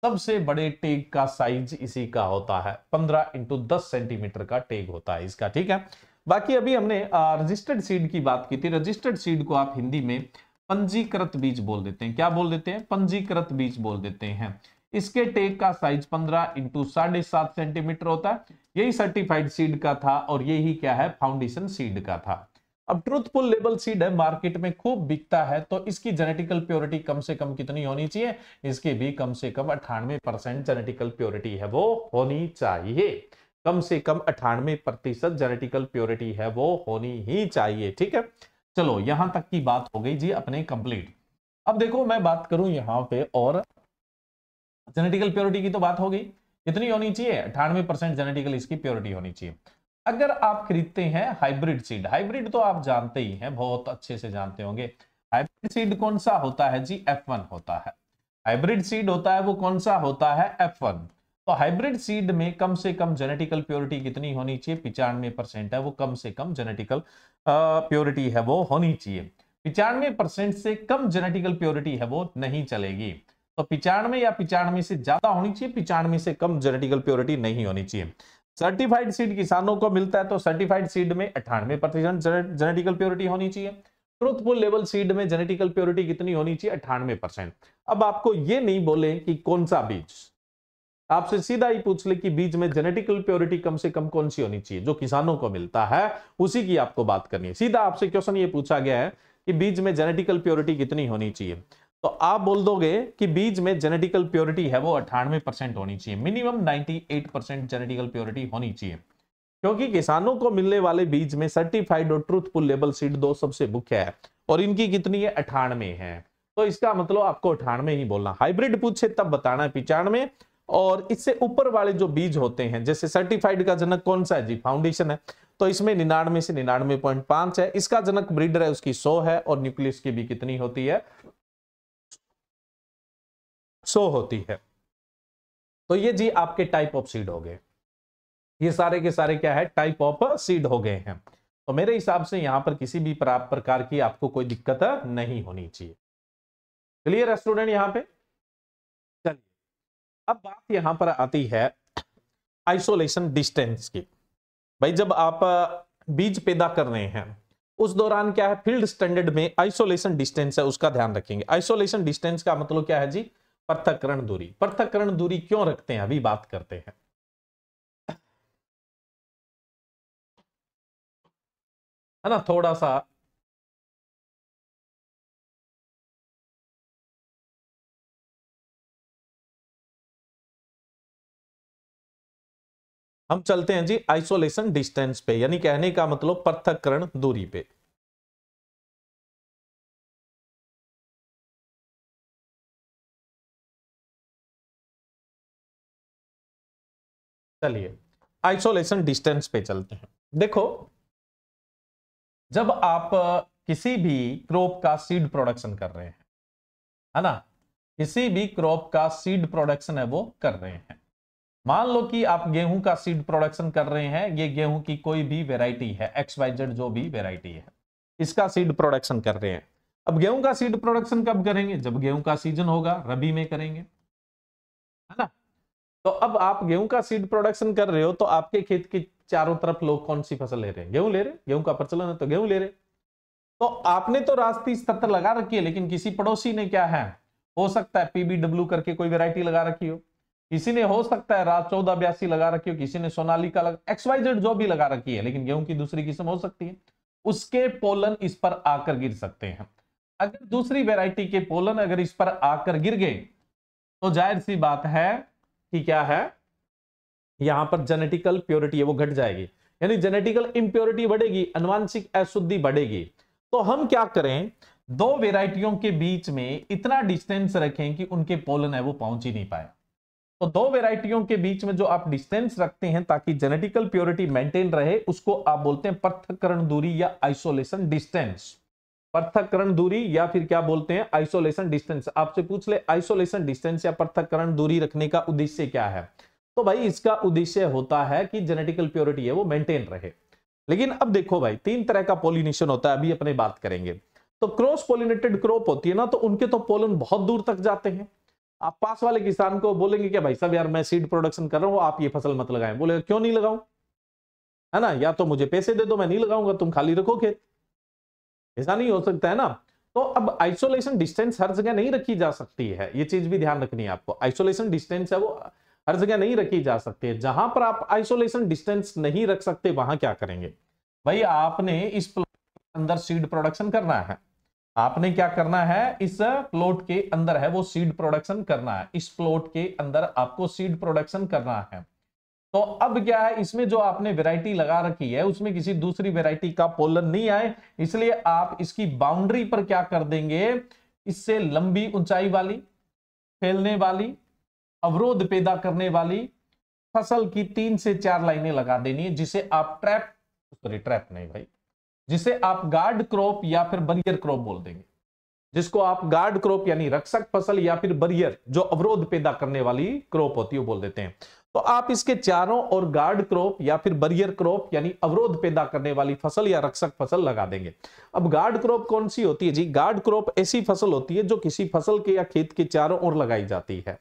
सबसे बड़े टैग का साइज इसी का होता है, 15 इंटू 10 सेंटीमीटर का टैग होता है इसका, ठीक है। बाकी अभी हमने रजिस्टर्ड सीड की बात की थी। रजिस्टर्ड सीड को आप हिंदी में पंजीकृत बीज बोल देते हैं। क्या बोल देते हैं? पंजीकृत बीज बोल देते हैं। इसके टैग का साइज 15 इंटू 7.5 सेंटीमीटर होता है। यही सर्टिफाइड सीड का था और यही क्या है? फाउंडेशन सीड का था। अब ट्रूथफुल लेबल सीड है, मार्केट में खूब बिकता है, तो इसकी जेनेटिकल प्योरिटी कम से कम कितनी होनी चाहिए? इसकी भी कम से कम 98% जेनेटिकल प्योरिटी है वो होनी चाहिए। कम से कम 98% जेनेटिकल प्योरिटी है वो होनी ही चाहिए, ठीक है। चलो यहां तक की बात हो गई जी अपने कंप्लीट। अब देखो मैं बात करूं यहां पे, और जेनेटिकल प्योरिटी की तो बात हो गई, कितनी होनी चाहिए? 98% जेनेटिकल इसकी प्योरिटी होनी चाहिए। अगर आप खरीदते हैं हाइब्रिड सीड, हाइब्रिड तो आप जानते ही हैं, बहुत अच्छे से जानते होंगे। हाइब्रिड सीड कौन सा होता है जी? F1 होता है। हाइब्रिड सीड होता है वो कौन सा होता है? F1। तो हाइब्रिड सीड में कम से कम जेनेटिकल प्योरिटी कितनी होनी चाहिए? 95% है वो, कम से कम जेनेटिकल प्योरिटी है वो होनी चाहिए। 95% से कम जेनेटिकल प्योरिटी है वो नहीं चलेगी। तो 95 या 95 से ज्यादा होनी चाहिए, 95 से कम जेनेटिकल प्योरिटी नहीं होनी चाहिए। सर्टिफाइड सीड किसानों को मिलता है तो सर्टिफाइड सीड में 98% जेनेटिकल प्योरिटी होनी चाहिए। ट्रूथफुल लेवल सीड में जेनेटिकल प्योरिटी कितनी होनी चाहिए? 98%। अब आपको ये नहीं बोले कि कौन सा बीज, आपसे सीधा ही पूछ ले कि बीज में जेनेटिकल प्योरिटी कम से कम कौन सी होनी चाहिए, जो किसानों को मिलता है उसी की आपको बात करनी है। सीधा आपसे क्वेश्चन ये पूछा गया है कि बीज में जेनेटिकल प्योरिटी कितनी होनी चाहिए, तो आप बोल दोगे कि बीज में जेनेटिकल प्योरिटी है वो 98% होनी चाहिए, मिनिमम 98% जेनेटिकल प्योरिटी होनी चाहिए। क्योंकि किसानों को मिलने वाले बीज में सर्टिफाइड और ट्रूथफुल लेबल सीड दो सबसे मुख्य है, और इनकी कितनी है? 98 है। तो इसका मतलब आपको 98 ही बोलना। हाइब्रिड पूछे तब बताना है 95, और इससे ऊपर वाले जो बीज होते हैं, जैसे सर्टिफाइड का जनक कौन सा है जी? फाउंडेशन है, तो इसमें 99 से 99.5 है। इसका जनक ब्रीडर है उसकी 100 है, और न्यूक्लियस की भी कितनी होती है? 100 होती है। तो ये जी आपके टाइप ऑफ सीड हो गए। ये सारे के सारे क्या है? टाइप ऑफ सीड हो गए हैं। तो मेरे हिसाब से यहां पर किसी भी प्रकार की आपको कोई दिक्कत नहीं होनी चाहिए। क्लियर है स्टूडेंट यहां पे? चलिए अब बात यहां पर आती है आइसोलेशन डिस्टेंस की। भाई जब आप बीज पैदा कर रहे हैं उस दौरान क्या है? फील्ड स्टैंडर्ड में आइसोलेशन डिस्टेंस है उसका ध्यान रखेंगे। आइसोलेशन डिस्टेंस का मतलब क्या है जी? पृथक्करण दूरी। पृथक्करण दूरी क्यों रखते हैं अभी बात करते हैं। है ना, थोड़ा सा हम चलते हैं जी आइसोलेशन डिस्टेंस पे, यानी कहने का मतलब पृथक्करण दूरी पे। चलिए आइसोलेशन डिस्टेंस पे चलते हैं। देखो जब आप किसी भी क्रॉप का सीड प्रोडक्शन कर रहे हैं, है ना, किसी भी क्रॉप का सीड प्रोडक्शन है वो कर रहे हैं। मान लो कि आप गेहूं का सीड प्रोडक्शन कर रहे हैं, ये गेहूं की कोई भी वेराइटी है, XYZ जो भी वेराइटी है, इसका सीड प्रोडक्शन कर रहे हैं। अब गेहूं का सीड प्रोडक्शन कब करेंगे? जब गेहूं का सीजन होगा, रबी में करेंगे, है ना। तो अब आप गेहूं का सीड प्रोडक्शन कर रहे हो, तो आपके खेत के चारों तरफ लोग कौन सी फसल ले रहे हैं? गेहूं ले रहे हैं, गेहूं का प्रचलन है तो गेहूं ले रहे। तो आपने तो रास्ती स्तर लगा रखी है, लेकिन किसी पड़ोसी ने क्या है, हो सकता है PBW करके कोई वैरायटी लगा रखी हो, किसी ने हो सकता है रात 1482 लगा रखी हो, किसी ने सोनालिका लगा, XYZ जो भी लगा रखी है, लेकिन गेहूं की दूसरी किस्म हो सकती है, उसके पोलन इस पर आकर गिर सकते हैं। अगर दूसरी वैरायटी के पोलन अगर इस पर आकर गिर गए, तो जाहिर सी बात है कि क्या है, यहां पर जेनेटिकल प्योरिटी है वो घट जाएगी, यानी जेनेटिकल इंप्योरिटी बढ़ेगी, आनुवंशिक अशुद्धि बढ़ेगी। तो हम क्या करें, दो वेराइटियों के बीच में इतना डिस्टेंस रखें कि उनके पोलन है वो पहुंच ही नहीं पाए। तो दो वेराइटियों के बीच में जो आप डिस्टेंस रखते हैं ताकि जेनेटिकल प्योरिटी मेंटेन रहे, उसको आप बोलते हैं पृथक्करण दूरी या आइसोलेशन डिस्टेंस। पृथक्करण दूरी या फिर क्या बोलते हैं, आइसोलेशन डिस्टेंस। आपसे पूछ ले आइसोलेशन डिस्टेंस या पृथक्करण दूरी रखने का उद्देश्य क्या है, तो भाई इसका उद्देश्य होता है कि जेनेटिकल प्योरिटी है वो मेंटेन रहे। लेकिन अब देखो भाई, तीन तरह का पॉलिनेशन होता है, अभी अपने बात करेंगे। तो क्रॉस पॉलिनेटेड क्रॉप होती है ना, तो उनके तो पोलन बहुत दूर तक जाते हैं। आप पास वाले किसान को बोलेंगे कि भाई साहब यार मैं सीड प्रोडक्शन कर रहा हूं, आप ये फसल मत लगाएं, बोलेगा क्यों नहीं लगाऊं, है ना, या तो मुझे पैसे दे दो मैं नहीं लगाऊंगा, तुम खाली रखो खेत। ऐसा नहीं हो सकता है ना। तो अब आइसोलेशन डिस्टेंस हर जगह नहीं रखी जा सकती है, ये चीज भी ध्यान रखनी है आपको। आइसोलेशन डिस्टेंस है वो हर जगह नहीं रखी जा सकती है। जहां पर आप आइसोलेशन डिस्टेंस नहीं रख सकते वहां क्या करेंगे भाई, आपने इस प्लॉट के अंदर सीड प्रोडक्शन करना है। आपने क्या करना है, इस प्लॉट के अंदर है वो सीड प्रोडक्शन करना है, इस प्लॉट के अंदर आपको सीड प्रोडक्शन करना है। तो अब क्या है, इसमें जो आपने वैरायटी लगा रखी है उसमें किसी दूसरी वैरायटी का पोलन नहीं आए, इसलिए आप इसकी बाउंड्री पर क्या कर देंगे, इससे लंबी ऊंचाई वाली, फैलने वाली, अवरोध पैदा करने वाली फसल की 3 से 4 लाइनें लगा देनी है, जिसे आप ट्रैप नहीं भाई, जिसे आप गार्ड क्रॉप या फिर बरियर क्रॉप बोल देंगे, जिसको आप गार्ड क्रॉप यानी रक्षक फसल या फिर बरियर जो अवरोध पैदा करने वाली क्रॉप होती है वो बोल देते हैं। तो आप इसके चारों और गार्ड क्रॉप या फिर बरियर क्रॉप यानी अवरोध पैदा करने वाली फसल या रक्षक फसल लगा देंगे। अब गार्ड क्रॉप कौन सी होती है जी? गार्ड क्रॉप ऐसी फसल होती है जो किसी फसल के या खेत के चारों ओर लगाई जाती है,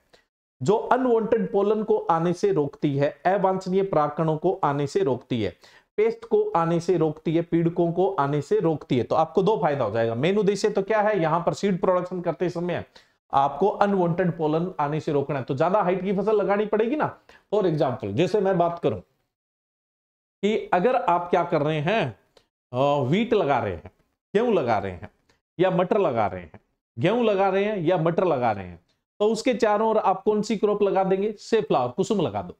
जो अनवांटेड पोलन को आने से रोकती है, अवांछनीय परागकणों को आने से रोकती है, पेस्ट को आने से रोकती है, पीड़कों को आने से रोकती है। तो आपको दो फायदा हो जाएगा। मेन उद्देश्य तो क्या है, यहां पर सीड प्रोडक्शन करते समय आपको अनवांटेड पोलन आने से रोकना है, तो ज्यादा हाइट की फसल लगानी पड़ेगी ना। फॉर एग्जांपल जैसे मैं बात करूं कि अगर आप क्या कर रहे हैं, व्हीट लगा रहे हैं, गेहूं लगा रहे हैं या मटर लगा रहे हैं, गेहूं लगा रहे हैं या मटर लगा रहे हैं, तो उसके चारों ओर आप कौन सी क्रॉप लगा देंगे? से फ्लावर, कुसुम लगा दो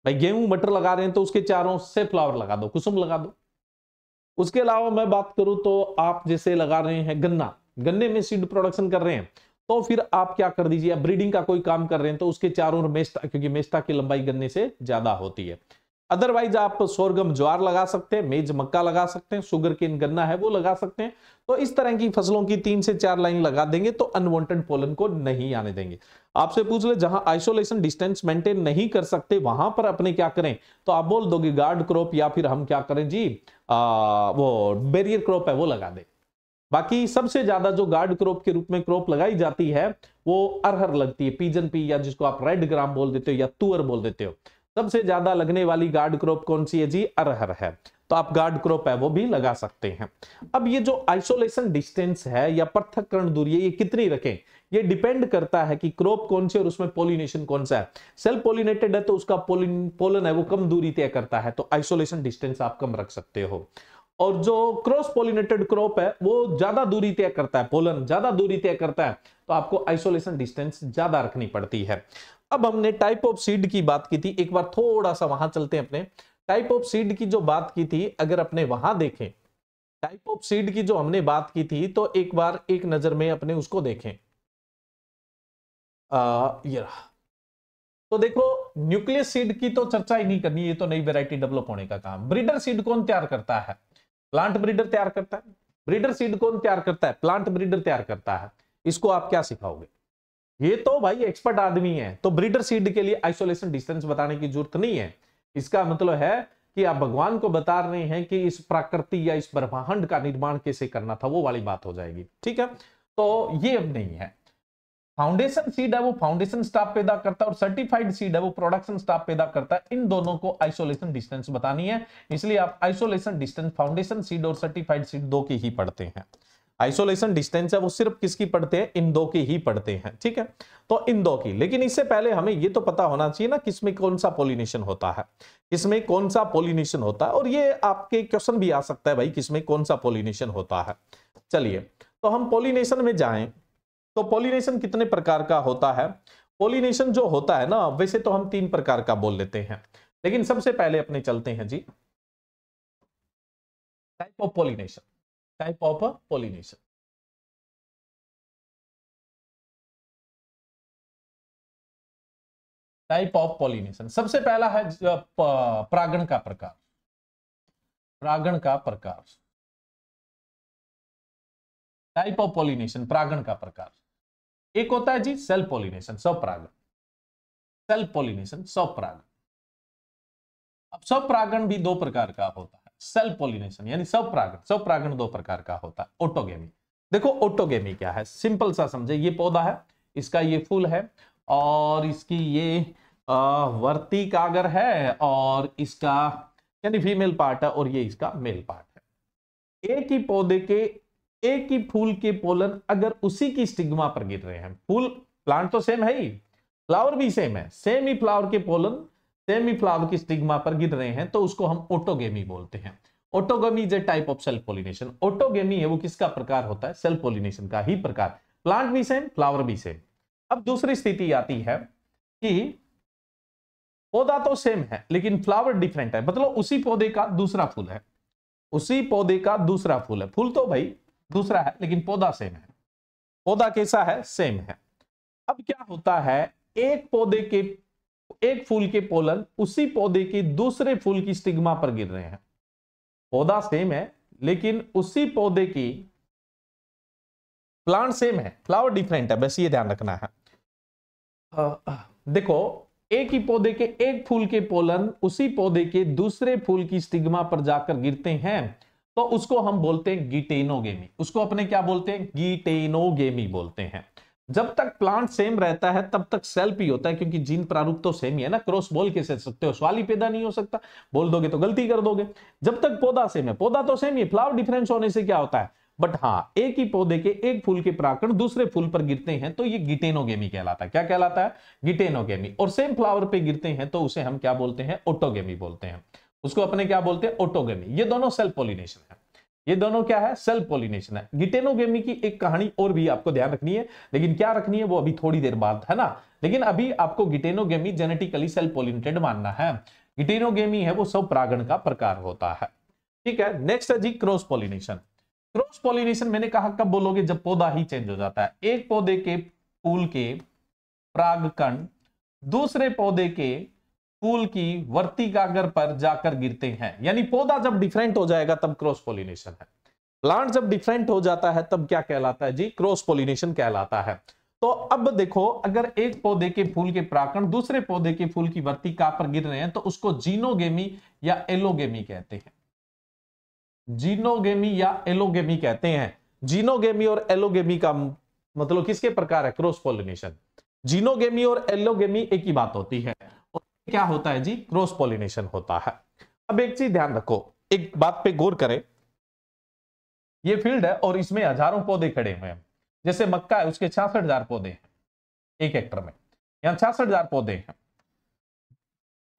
भाई। गेहूं मटर लगा रहे हैं तो उसके चारों से फ्लावर लगा दो, कुसुम लगा दो। उसके अलावा मैं बात करूं तो आप जैसे लगा रहे हैं गन्ना, गन्ने में सीड प्रोडक्शन कर रहे हैं, तो फिर आप क्या कर दीजिए, ब्रीडिंग का कोई काम कर रहे हैं तो उसके चारों ओर मेस्टा, क्योंकि मेस्टा की लंबाई गन्ने से ज्यादा होती है। अदरवाइज आप सोरगम ज्वार लगा सकते हैं, मेज मक्का लगा सकते हैं, शुगर केन गन्ना है वो लगा सकते हैं। तो इस तरह की फसलों की 3 से 4 लाइन लगा देंगे तो अनवांटेड पोलन को नहीं आने देंगे। आपसे पूछ ले जहां आइसोलेशन डिस्टेंस मेंटेन नहीं कर सकते वहां पर अपने क्या करें, तो आप बोल दोगे गार्ड क्रॉप या फिर हम क्या करें जी, वो बैरियर क्रॉप है वो लगा दें। बाकी सबसे ज्यादा जो गार्ड क्रॉप के रूप में क्रॉप लगाई जाती है वो अरहर लगती है, पीजन पी या जिसको आप रेड ग्राम बोल देते हो या तुअर बोल देते हो। सबसे ज्यादा लगने वाली गार्ड क्रॉप कौन सी है जी? अरहर है। तो आप गार्ड क्रॉप है वो भी लगा सकते हैं। अब ये जो आइसोलेशन डिस्टेंस है या पृथक्करण दूरी है ये कितनी रखें, ये डिपेंड करता है कि क्रॉप कौन सी और उसमें पॉलिनेशन कौन सा है। सेल्फ पॉलिनेटेड है तो उसका पोलन है वो कम दूरी तय करता है, तो आइसोलेशन डिस्टेंस आप कम रख सकते हो। और जो क्रॉस पॉलिनेटेड क्रॉप है वो ज्यादा दूरी तय करता है, पोलन ज्यादा दूरी तय करता है, तो आपको आइसोलेशन डिस्टेंस ज्यादा रखनी पड़ती है। अब हमने टाइप ऑफ सीड की बात की थी, एक बार थोड़ा सा वहां चलते हैं। अपने टाइप ऑफ सीड की जो बात की थी, अगर अपने वहां देखें टाइप ऑफ सीड की जो हमने बात की थी, तो एक बार एक नजर में अपने उसको देखें। ये रहा। तो देखो न्यूक्लियस सीड की तो चर्चा ही नहीं करनी, ये तो नई वैरायटी डेवलप होने का काम। ब्रीडर सीड कौन तैयार करता है? प्लांट ब्रीडर तैयार करता है। ब्रीडर सीड कौन तैयार करता है? प्लांट ब्रीडर तैयार करता है। इसको आप क्या सिखाओगे? ये तो भाई एक्सपर्ट आदमी है, तो ब्रीडर सीड के लिए आइसोलेशन डिस्टेंस बताने की जरूरत नहीं है। इसका मतलब है कि आप भगवान को बता रहे हैं कि इस प्रकृति या इस ब्रह्मांड का निर्माण कैसे करना था, वो वाली बात हो जाएगी। ठीक है, तो ये अब नहीं है। फाउंडेशन सीड है वो फाउंडेशन स्टाफ पैदा करता है, और सर्टिफाइड सीड है वो प्रोडक्शन स्टाफ पैदा करता है। इन दोनों को आइसोलेशन डिस्टेंस बतानी है, इसलिए आप आइसोलेशन डिस्टेंस फाउंडेशन सीड और सर्टिफाइड सीड दो की ही पढ़ते हैं। आइसोलेशन डिस्टेंस है वो सिर्फ किसकी पढ़ते हैं? इन दो की ही पढ़ते हैं। ठीक है, तो इन दो की। लेकिन इससे पहले हमें ये तो पता होना चाहिए ना किसमें कौन सा पोलिनेशन होता है, किसमें कौन सा पोलिनेशन होता है। और ये आपके क्वेश्चन भी आ सकता है भाई, किसमें कौन सा पोलिनेशन होता है। चलिए, तो हम पोलिनेशन में जाएं तो पोलिनेशन कितने प्रकार का होता है? पोलिनेशन जो होता है ना, वैसे तो हम 3 प्रकार का बोल लेते हैं, लेकिन सबसे पहले अपने चलते हैं जी type of pollination. Type of pollination, type of pollination. सबसे पहला है परागण का प्रकार। परागण का प्रकार, टाइप ऑफ पोलिनेशन, परागण का प्रकार। एक होता है जी सेल्फ पोलिनेशन, स्वपरागण। सेल्फ पोलिनेशन, स्वपरागण। अब स्वपरागण भी 2 प्रकार का होता है। सेल्फ पोलिनेशन यानी स्वपरागण, स्वपरागण 2 प्रकार का होता है। ऑटोगेमी। देखो ऑटोगेमी क्या है, सिंपल सा समझे। ये पौधा है, इसका ये फूल है, और इसकी ये वर्ती कागर है, और इसका यानी फीमेल पार्ट है, और ये इसका मेल पार्ट है। एक ही पौधे के एक ही फूल के पोलन अगर उसी की स्टिग्मा पर गिर रहे हैं, फूल प्लांट तो सेम है ही, फ्लावर भी सेम है, सेम ही फ्लावर के पोलन सेम ही फ्लावर की स्टिग्मा पर गिर रहे हैं, तो उसको हम ऑटोगेमी बोलते हैं। Autogamy is a type of self pollination. Autogamy है वो किसका प्रकार होता है? सेल्फ पोलिनेशन का ही प्रकार। प्लांट भी सेम, फ्लावर भी सेम। अब दूसरी स्थिति आती है कि पौधा तो सेम है लेकिन फ्लावर डिफरेंट है, मतलब उसी पौधे का दूसरा फूल है, उसी पौधे का दूसरा फूल है। फूल तो भाई दूसरा है लेकिन पौधा सेम है। पौधा कैसा है? सेम है। अब क्या होता है, एक पौधे के एक फूल के पोलन उसी पौधे के दूसरे फूल की स्टिग्मा पर गिर रहे हैं। पौधा सेम है लेकिन उसी पौधे की प्लांट सेम है, फ्लावर डिफरेंट है, बस ये ध्यान रखना है। देखो, एक ही पौधे के एक फूल के पोलन उसी पौधे के दूसरे फूल की स्टिग्मा पर जाकर गिरते हैं, तो उसको हम बोलते हैं गिटेनोगेमी। उसको अपने क्या बोलते हैं? गिटेनोगेमी बोलते हैं। जब तक प्लांट सेम रहता है तब तक सेल्फ ही होता है, क्योंकि जीन प्रारूप तो सेम ही है ना। क्रॉस बोल कैसे सकते हो? सवाल ही पैदा नहीं हो सकता, बोल दोगे तो गलती कर दोगे। जब तक पौधा सेम है, पौधा तो सेम ही, फ्लावर डिफरेंस होने से क्या होता है, बट हाँ, एक ही पौधे के एक फूल के परागकण दूसरे फूल पर गिरते हैं तो ये गिटेनोगेमी कहलाता है। क्या कहलाता है? गिटेनोगेमी। और सेम फ्लावर पे गिरते हैं तो उसे हम क्या बोलते हैं? ऑटोगेमी बोलते हैं। उसको अपने क्या बोलते हैं? ऑटोगेमी। ये दोनों सेल्फ पोलिनेशन है, ये दोनों क्या है? सेल्फ पोलिनेशन है। गिटेनोगेमी की एक कहानी और भी आपको ध्यान रखनी है, लेकिन क्या रखनी है वो अभी थोड़ी देर बाद, है ना। लेकिन अभी आपको गिटेनोगेमी जेनेटिकली सेल्फ पोलिनेटेड मानना है। गिटेनोगेमी है वो सब परागण का प्रकार होता है। ठीक है, नेक्स्ट है जी क्रॉस पोलिनेशन। क्रॉस पोलिनेशन मैंने कहा कब बोलोगे? जब पौधा ही चेंज हो जाता है। एक पौधे के फूल के परागकण दूसरे पौधे के फूल की वर्तिकागर पर जाकर गिरते हैं, यानी पौधा जब डिफरेंट हो जाएगा तब क्रॉस पोलिनेशन है। प्लांट जब डिफरेंट हो जाता है तब क्या कहलाता है जी? क्रॉस पोलिनेशन कहलाता है। तो अब देखो, अगर एक पौधे के फूल के परागकण दूसरे पौधे के फूल की वर्तिका पर गिर रहे हैं तो उसको जीनोगेमी या एलोगेमी कहते हैं। जीनोगेमी या एलोगेमी कहते हैं। जीनोगेमी और एलोगेमी का मतलब किसके प्रकार है? Cross pollination. जीनोगेमी और एलोगेमी एक ही बात होती है, और क्या होता है जी? क्रॉस पोलिनेशन होता है। अब एक चीज ध्यान रखो, एक बात पे गौर करें। ये फील्ड है और इसमें हजारों पौधे खड़े हुए हैं। जैसे मक्का है, उसके 66,000 पौधे हैं एक हेक्टर में, यहां 66,000 पौधे हैं।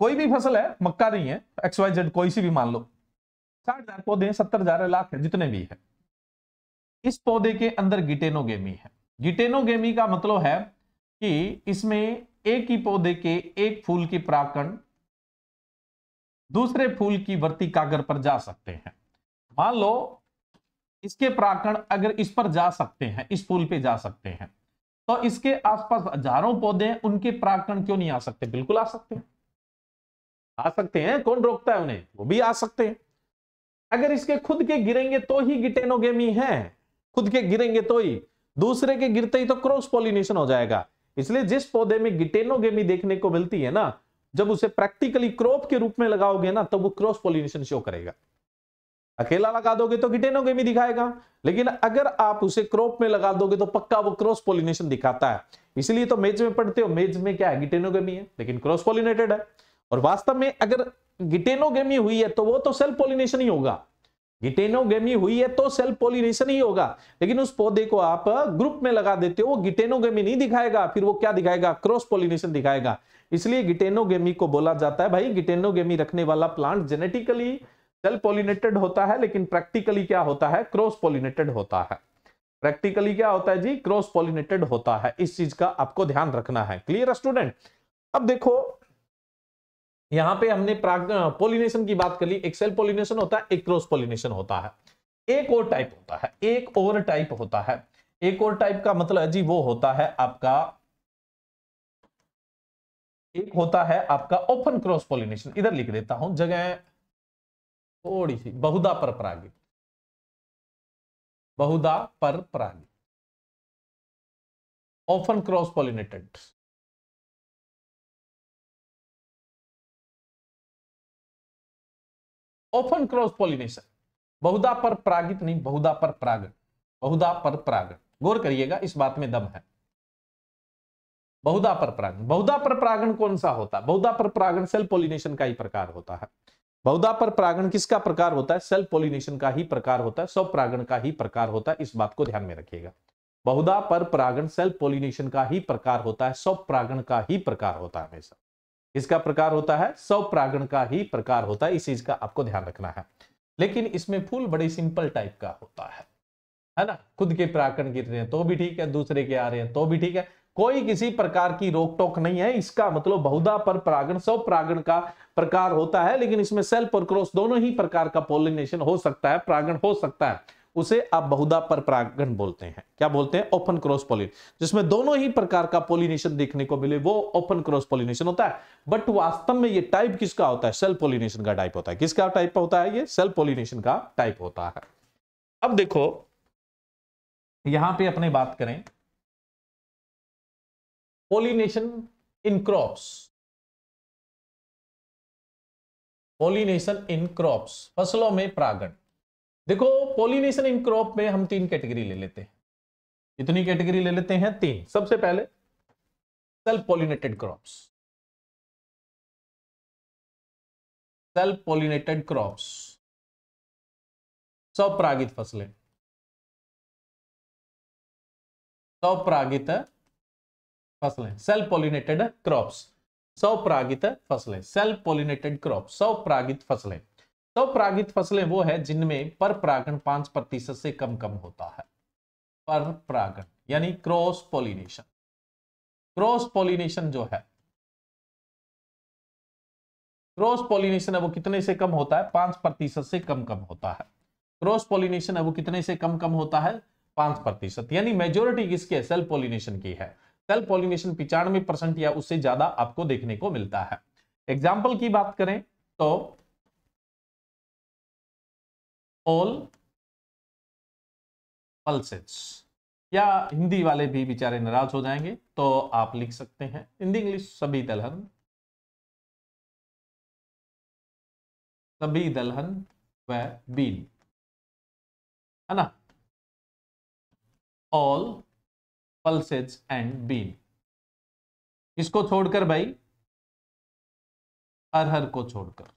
कोई भी फसल है, मक्का नहीं है, XYZ कोई सी भी मान लो, 60,000 पौधे हैं, 70,000 लाख है, जितने भी है। इस पौधे के अंदर गिटेनोगेमी है। गिटेनोगेमी का मतलब है कि इसमें एक ही पौधे के एक फूल के परागकण दूसरे फूल की वर्तिकागर पर जा सकते हैं। मान लो इसके परागकण अगर इस पर जा सकते हैं, इस फूल पे जा सकते हैं, तो इसके आसपास हजारों पौधे हैं, उनके परागकण क्यों नहीं आ सकते? बिल्कुल आ सकते हैं, आ सकते हैं। कौन रोकता है उन्हें? वो भी आ सकते हैं। अगर इसके खुद के गिरेंगे तो ही गिटेनोगेमी है, खुद के गिरेंगे तो ही। दूसरे के गिरते ही तो क्रॉस पॉलिनेशन हो जाएगा। इसलिए जिस पौधे में गिटेनोगेमी देखने को मिलती है ना, जब उसे प्रैक्टिकली क्रॉप के रूप में लगाओगे ना, तब वो क्रॉस पॉलिनेशन शो करेगा। अकेला लगा दोगे तो गिटेनोगेमी दिखाएगा, लेकिन अगर आप उसे क्रॉप में लगा दोगे तो पक्का वो क्रॉस पॉलिनेशन दिखाता है। इसलिए तो मेज में पढ़ते हो, मेज में क्या है, गिटेनोगेमी है, लेकिन क्रॉस पॉलिनेटेड है। और वास्तव में अगर गिटेनोगेमी हुई है तो वो तो सेल्फ पॉलिनेशन ही होगा। गिटेनोगेमी हुई है तो सेल्फ पॉलिनेशन ही होगा, लेकिन उस पौधे को आप ग्रुप में लगा देते हो, वो गिटेनोगेमी नहीं दिखाएगा, फिर वो क्या दिखाएगा, क्रॉस पॉलिनेशन दिखाएगा। इसलिए गिटेनोगेमी को बोला जाता है भाई, गिटेनोगेमी रखने वाला प्लांट जेनेटिकली सेल्फ पॉलिनेटेड होता है, लेकिन प्रैक्टिकली क्या होता है, क्रॉस पॉलिनेटेड होता है। प्रैक्टिकली क्या होता है जी, क्रॉस पॉलिनेटेड होता है। इस चीज का आपको ध्यान रखना है। क्लियर है स्टूडेंट? अब देखो यहां पे हमने पॉलिनेशन की बात कर ली। एक सेल्फ पॉलिनेशन होता है, एक क्रॉस पॉलिनेशन होता है। एक और टाइप होता है, एक और टाइप होता है। एक और टाइप का मतलब है जी वो होता है आपका, एक होता है आपका ओपन क्रॉस पॉलिनेशन। इधर लिख देता हूं, जगह थोड़ी सी, बहुधा पर परागित, बहुधा पर परागित, open cross pollinated. Open cross pollination, बहुधा पर परागित नहीं, बहुधा पर परागण, बहुधा पर परागण। गौर करिएगा, इस बात में दम है। बहुधा पर परागण, बहुधा पर परागण कौन सा होता है? बहुधा पर परागण सेल्फ पॉलिनेशन का ही प्रकार होता है। बहुधा पर परागण किसका प्रकार होता है? सेल्फ पॉलिनेशन का ही प्रकार होता है, स्वपरागण का ही प्रकार होता है। इस बात को ध्यान में रखिएगा। बहुधा पर परागण सेल्फ पॉलिनेशन का ही प्रकार होता है, स्वपरागण का ही प्रकार होता है। हमेशा इसका प्रकार होता है, स्वपरागण का ही प्रकार होता है। इस चीज का आपको ध्यान रखना है। लेकिन इसमें फूल बड़े सिंपल टाइप का होता है ना। खुद के परागण गिर रहे हैं तो भी ठीक है, दूसरे के आ रहे हैं तो भी ठीक है, कोई किसी प्रकार की रोक टोक नहीं है। इसका मतलब बहुधा पर परागण स्वपरागण का प्रकार होता है, लेकिन इसमें सेल्फ और क्रॉस दोनों ही प्रकार का पॉलिनेशन हो सकता है, परागण हो सकता है। उसे आप बहुधा पर परागण बोलते हैं। क्या बोलते हैं? ओपन क्रॉस पॉलिनेशन, जिसमें दोनों ही प्रकार का पॉलिनेशन देखने को मिले, वो ओपन क्रॉस पॉलिनेशन होता है। बट वास्तव में ये टाइप किसका होता है? सेल्फ पॉलिनेशन का टाइप होता है। किसका टाइप होता है? ये सेल्फ पॉलिनेशन का टाइप होता है। अब देखो यहां पे अपने बात करें pollination in crops, pollination in crops, फसलों में परागण। देखो पॉलिनेशन इन क्रॉप में हम तीन कैटेगरी ले लेते हैं। कितनी कैटेगरी ले लेते हैं? तीन। सबसे पहले self pollinated crops, self pollinated crops, स्वपरागित फसलें, स्वपरागित फसलें, सेल्फ पॉलिनेटेड क्रॉप्स, स्वपरागित फसलें, सेल्फ पॉलिनेटेड क्रॉप्स, स्वपरागित फसलें। स्वपरागित फसलें वो है जिनमें पर परागण 5% से कम कम होता है। पर परागण यानी क्रॉस पॉलिनेशन। क्रॉस पॉलिनेशन जो है, क्रॉस पॉलिनेशन है वो कितने से कम होता है? 5% से कम कम होता है। क्रॉस पॉलिनेशन है वो कितने से कम कम होता है? 5%। यानी मेजोरिटी किसकी है? सेल्फ पॉलिनेशन की है। सेल्फ पॉलिनेशन 95% या उससे ज्यादा आपको देखने को मिलता है। एग्जाम्पल की बात करें तो ऑल पल्सेस, या हिंदी वाले भी बेचारे नाराज हो जाएंगे तो आप लिख सकते हैं हिंदी इंग्लिश, सभी दलहन, सभी दलहन व बीन, है ना। All pulses and bean. इसको छोड़कर भाई, अरहर को छोड़कर,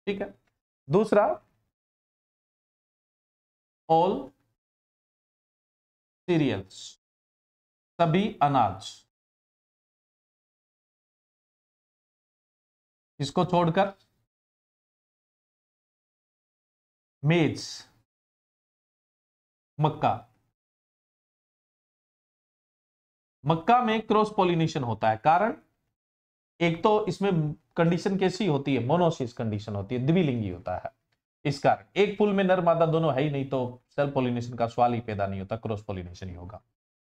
ठीक है। दूसरा ऑल सीरियल्स, सभी अनाज, इसको छोड़कर मेज, मक्का। मक्का में क्रॉस पॉलिनेशन होता है, कारण एक तो इसमें कंडीशन कैसी होती है? मोनोसिस कंडीशन होती है, द्विलिंगी होता है। इस कारण एक फूल में नर मादा दोनों है ही नहीं, तो सेल्फ पॉलिनेशन का सवाल ही पैदा नहीं होता, क्रॉस पॉलिनेशन ही होगा।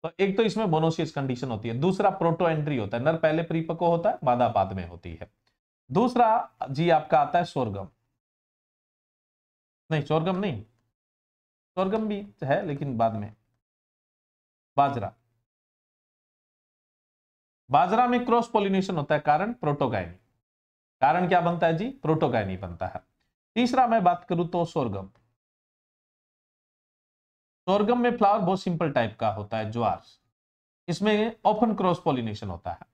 तो एक तो इसमें मोनोसिस कंडीशन होती है। दूसरा प्रोटो एंट्री होता है, नर पहले परिपक्व होता है, मादा बाद में होती है। दूसरा जी आपका आता है सोरगम, नहीं सोरगम नहीं, सोरगम भी है लेकिन बाद में। बाजरा, बाजरा में क्रॉस पॉलिनेशन होता है, कारण प्रोटोगाइनी। कारण क्या बनता है जी? प्रोटोगाइनी बनता है। तीसरा मैं बात करूं तो सोरगम। सोरगम में फ्लावर बहुत सिंपल टाइप का होता है, ज्वार, इसमें ओपन क्रॉस पॉलिनेशन होता है।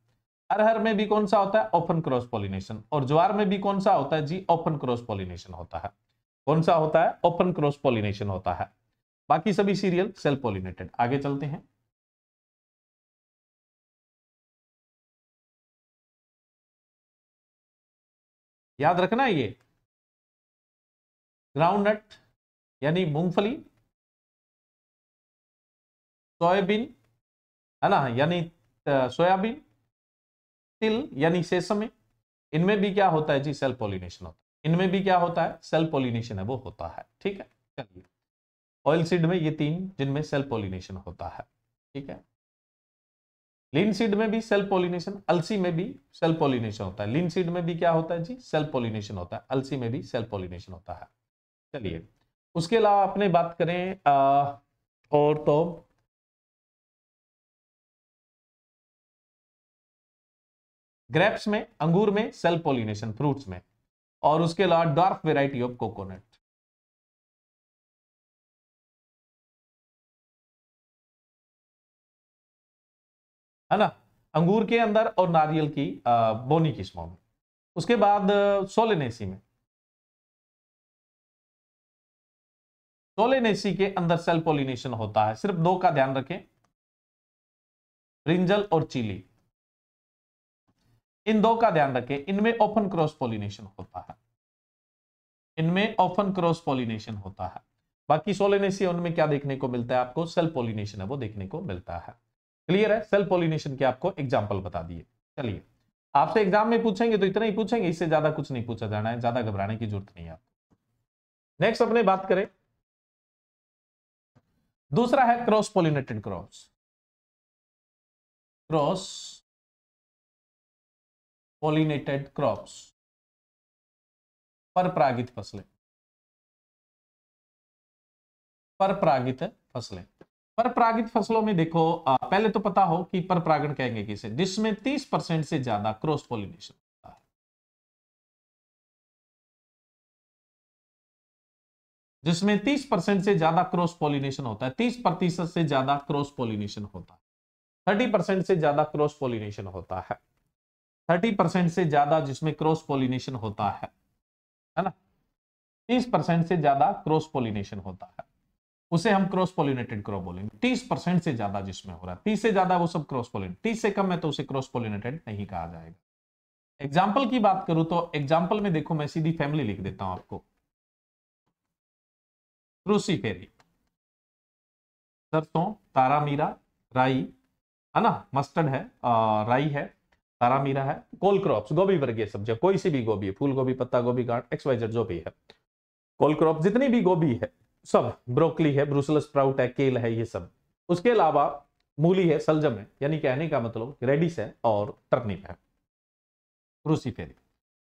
अरहर में भी कौन सा होता है? Open cross pollination. और ज्वार में भी कौन सा होता है जी? ओपन क्रॉस पॉलिनेशन होता है। कौन सा होता है? ओपन क्रॉस पॉलिनेशन होता है। बाकी सभी सीरियल सेल्फ पॉलिनेटेड। आगे चलते हैं। याद रखना ये ग्राउंडनट यानी मूंगफली, सोयाबीन है ना, यानी सोयाबीन, तिल यानी सेसमे, इनमें भी क्या होता है जी? सेल्फ पॉलिनेशन होता है। इनमें भी क्या होता है? सेल्फ पॉलिनेशन है वो होता है। ठीक है, चलिए। ऑयल सीड में ये तीन जिनमें सेल्फ पॉलिनेशन होता है। ठीक है, लीन सीड में भी सेल्फ पॉलिनेशन, अलसी में भी सेल्फ पॉलिनेशन होता है। लीन सीड में भी क्या होता है जी? सेल्फ पॉलिनेशन होता है। अलसी में भी सेल्फ पॉलिनेशन होता है। चलिए, उसके अलावा अपने बात करें और तो ग्रेप्स में, अंगूर में सेल्फ पॉलिनेशन, फ्रूट्स में। और उसके अलावा डार्क वेराइटी ऑफ कोकोनट, है ना, अंगूर के अंदर और नारियल की बोनी किस्मों में। उसके बाद सोलेनेसी में, सोलेनेसी के अंदर सेल्फ पॉलिनेशन होता है। सिर्फ दो का ध्यान रखें, ब्रिंजल और चिली, इन दो का ध्यान रखें। इनमें ओपन क्रॉस पॉलिनेशन होता है, इनमें ओपन क्रॉस पॉलिनेशन होता है। बाकी सोलेनेसी उनमें क्या देखने को मिलता है आपको? सेल्फ पॉलिनेशन है वो देखने को मिलता है। क्लियर है? सेल्फ पॉलिनेशन के आपको एग्जांपल बता दिए। चलिए, आपसे एग्जाम में पूछेंगे तो इतना ही पूछेंगे, इससे ज्यादा कुछ नहीं पूछा जाना है, ज्यादा घबराने की जरूरत नहीं है आपको। नेक्स्ट अपने बात करें, दूसरा है cross pollinated crops. Cross pollinated crops, परपरागित फसलें, परपरागित फसलें। परपरागित फसलों में देखो, पहले तो पता हो कि परपरागण कहेंगे किसे? जिसमें 30% से ज्यादा क्रॉस पॉलिनेशन होता है, जिसमें 30% से ज्यादा क्रॉस पॉलिनेशन होता है, 30% से ज्यादा क्रॉस पॉलिनेशन होता है, 30% से ज्यादा क्रॉस पॉलिनेशन होता है, 30% से ज्यादा जिसमें क्रॉस पॉलिनेशन होता है ना, 30% से ज्यादा क्रॉस पॉलिनेशन होता है, उसे हम क्रॉस पॉलिनेटेड क्रॉप बोलेंगे। 30% से ज्यादा जिसमें हो रहा है, 30 से ज्यादा वो सब क्रॉस पॉलिनेटेड, 30 से कम है तो उसे क्रॉस पॉलिनेटेड नहीं कहा जाएगा। एग्जाम्पल की बात करूं तो एग्जाम्पल में देखो, मैं सीधी फैमिली लिख देता हूं आपको। क्रूसीफेरी, सरसों, तारामीरा, राई, है ना, मस्टर्ड है, राई है, तारामीरा है। कोल क्रॉप्स, गोभी वर्गीय सब्जियां, कोई सी भी गोभी है, फूल गोभी, पत्ता गोभी, गांठ, XYZ जो भी है, कोल क्रॉप जितनी भी गोभी है सब, ब्रोकली है, ब्रुसेल्स स्प्राउट है, केल है, ये सब। उसके अलावा मूली है, सलजम है, यानी कहने का मतलब रेडिश है और टर्निप है। क्रूसीफेरी,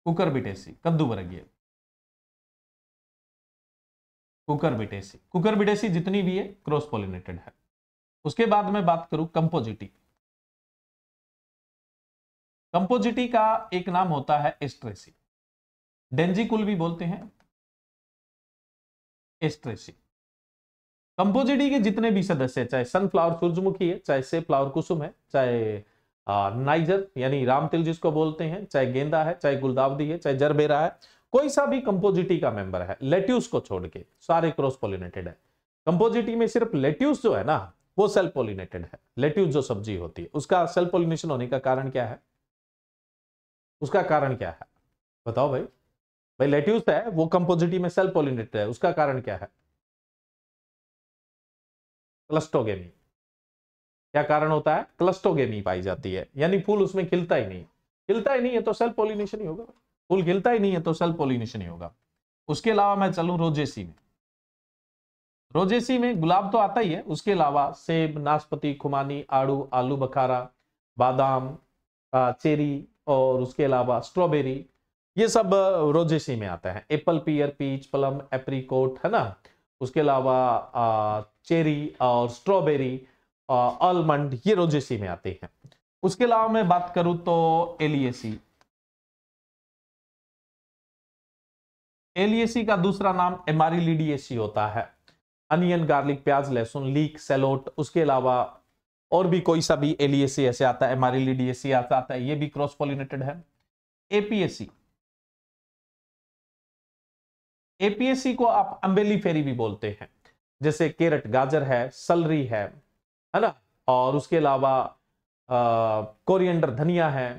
कुकुरबिटेसी, कद्दू वर्गीय, कुकुरबिटेसी, कुकुरबिटेसी जितनी भी है क्रॉस पॉलिनेटेड है। उसके बाद में बात करूं कंपोजिटी, कंपोजिटी का एक नाम होता है एस्ट्रेसी, डेंजिकुल भी बोलते हैं, एस्ट्रेसी। कंपोजिटी के जितने भी सदस्य, चाहे सनफ्लावर सूरजमुखी है, चाहे से फ्लावर कुसुम है, चाहे नाइजर यानी राम तिल जिसको बोलते हैं, चाहे गेंदा है, चाहे गुलदावदी है, चाहे जरबेरा है, कोई सा भी कंपोजिटी का मेंबर है, लेट्यूस को छोड़ के सारे क्रॉस पॉलिनेटेड है। कंपोजिटी में सिर्फ लेट्यूस जो है ना वो सेल्फ पॉलिनेटेड है। लेट्यूस जो सब्जी होती है उसका सेल्फ पॉलिनेशन होने का कारण क्या है? उसका कारण क्या है बताओ भाई? भाई लेट्यूस है वो कंपोजिटी में सेल्फ पॉलिनेटेड है, उसका कारण क्या है? क्लस्टोगेमी। क्या कारण होता है? क्लस्टोगेमी पाई जाती है, यानी फूल उसमें खिलता ही नहीं, खिलता ही नहीं है तो सेल्फ पॉलिनेशन ही होगा। फूल खिलता ही नहीं है तो सेल्फ पॉलिनेशन ही होगा। उसके अलावा मैं चलूं रोजेसी में, रोजेसी में गुलाब तो आता ही है, उसके अलावा सेब, नाशपाती, खुमानी, आड़ू, आलू बखारा, बादाम, चेरी, और उसके अलावा स्ट्रॉबेरी, ये सब रोजेसी में आता है। एप्पल, पियर, पीच, प्लम, एप्रीकोट, है ना, उसके अलावा चेरी और स्ट्रॉबेरी, आलमंड, ये रोजेसी में आते हैं। उसके अलावा मैं बात करूं तो एलियेसी, एलियेसी का दूसरा नाम एमारिलिडियेसी होता है। अनियन, गार्लिक, प्याज, लहसुन, लीक, सैलोट, उसके अलावा और भी कोई सा भी एलियेसी ऐसे आता है, एमारिलिडियेसी आता है, ये भी क्रॉस पॉलिनेटेड है। एपीएसी, एपीएसी को आप अम्बेलीफेरी भी बोलते हैं, जैसे कैरेट, गाजर है, सलरी है ना, और उसके अलावा कोरिएंडर, धनिया है,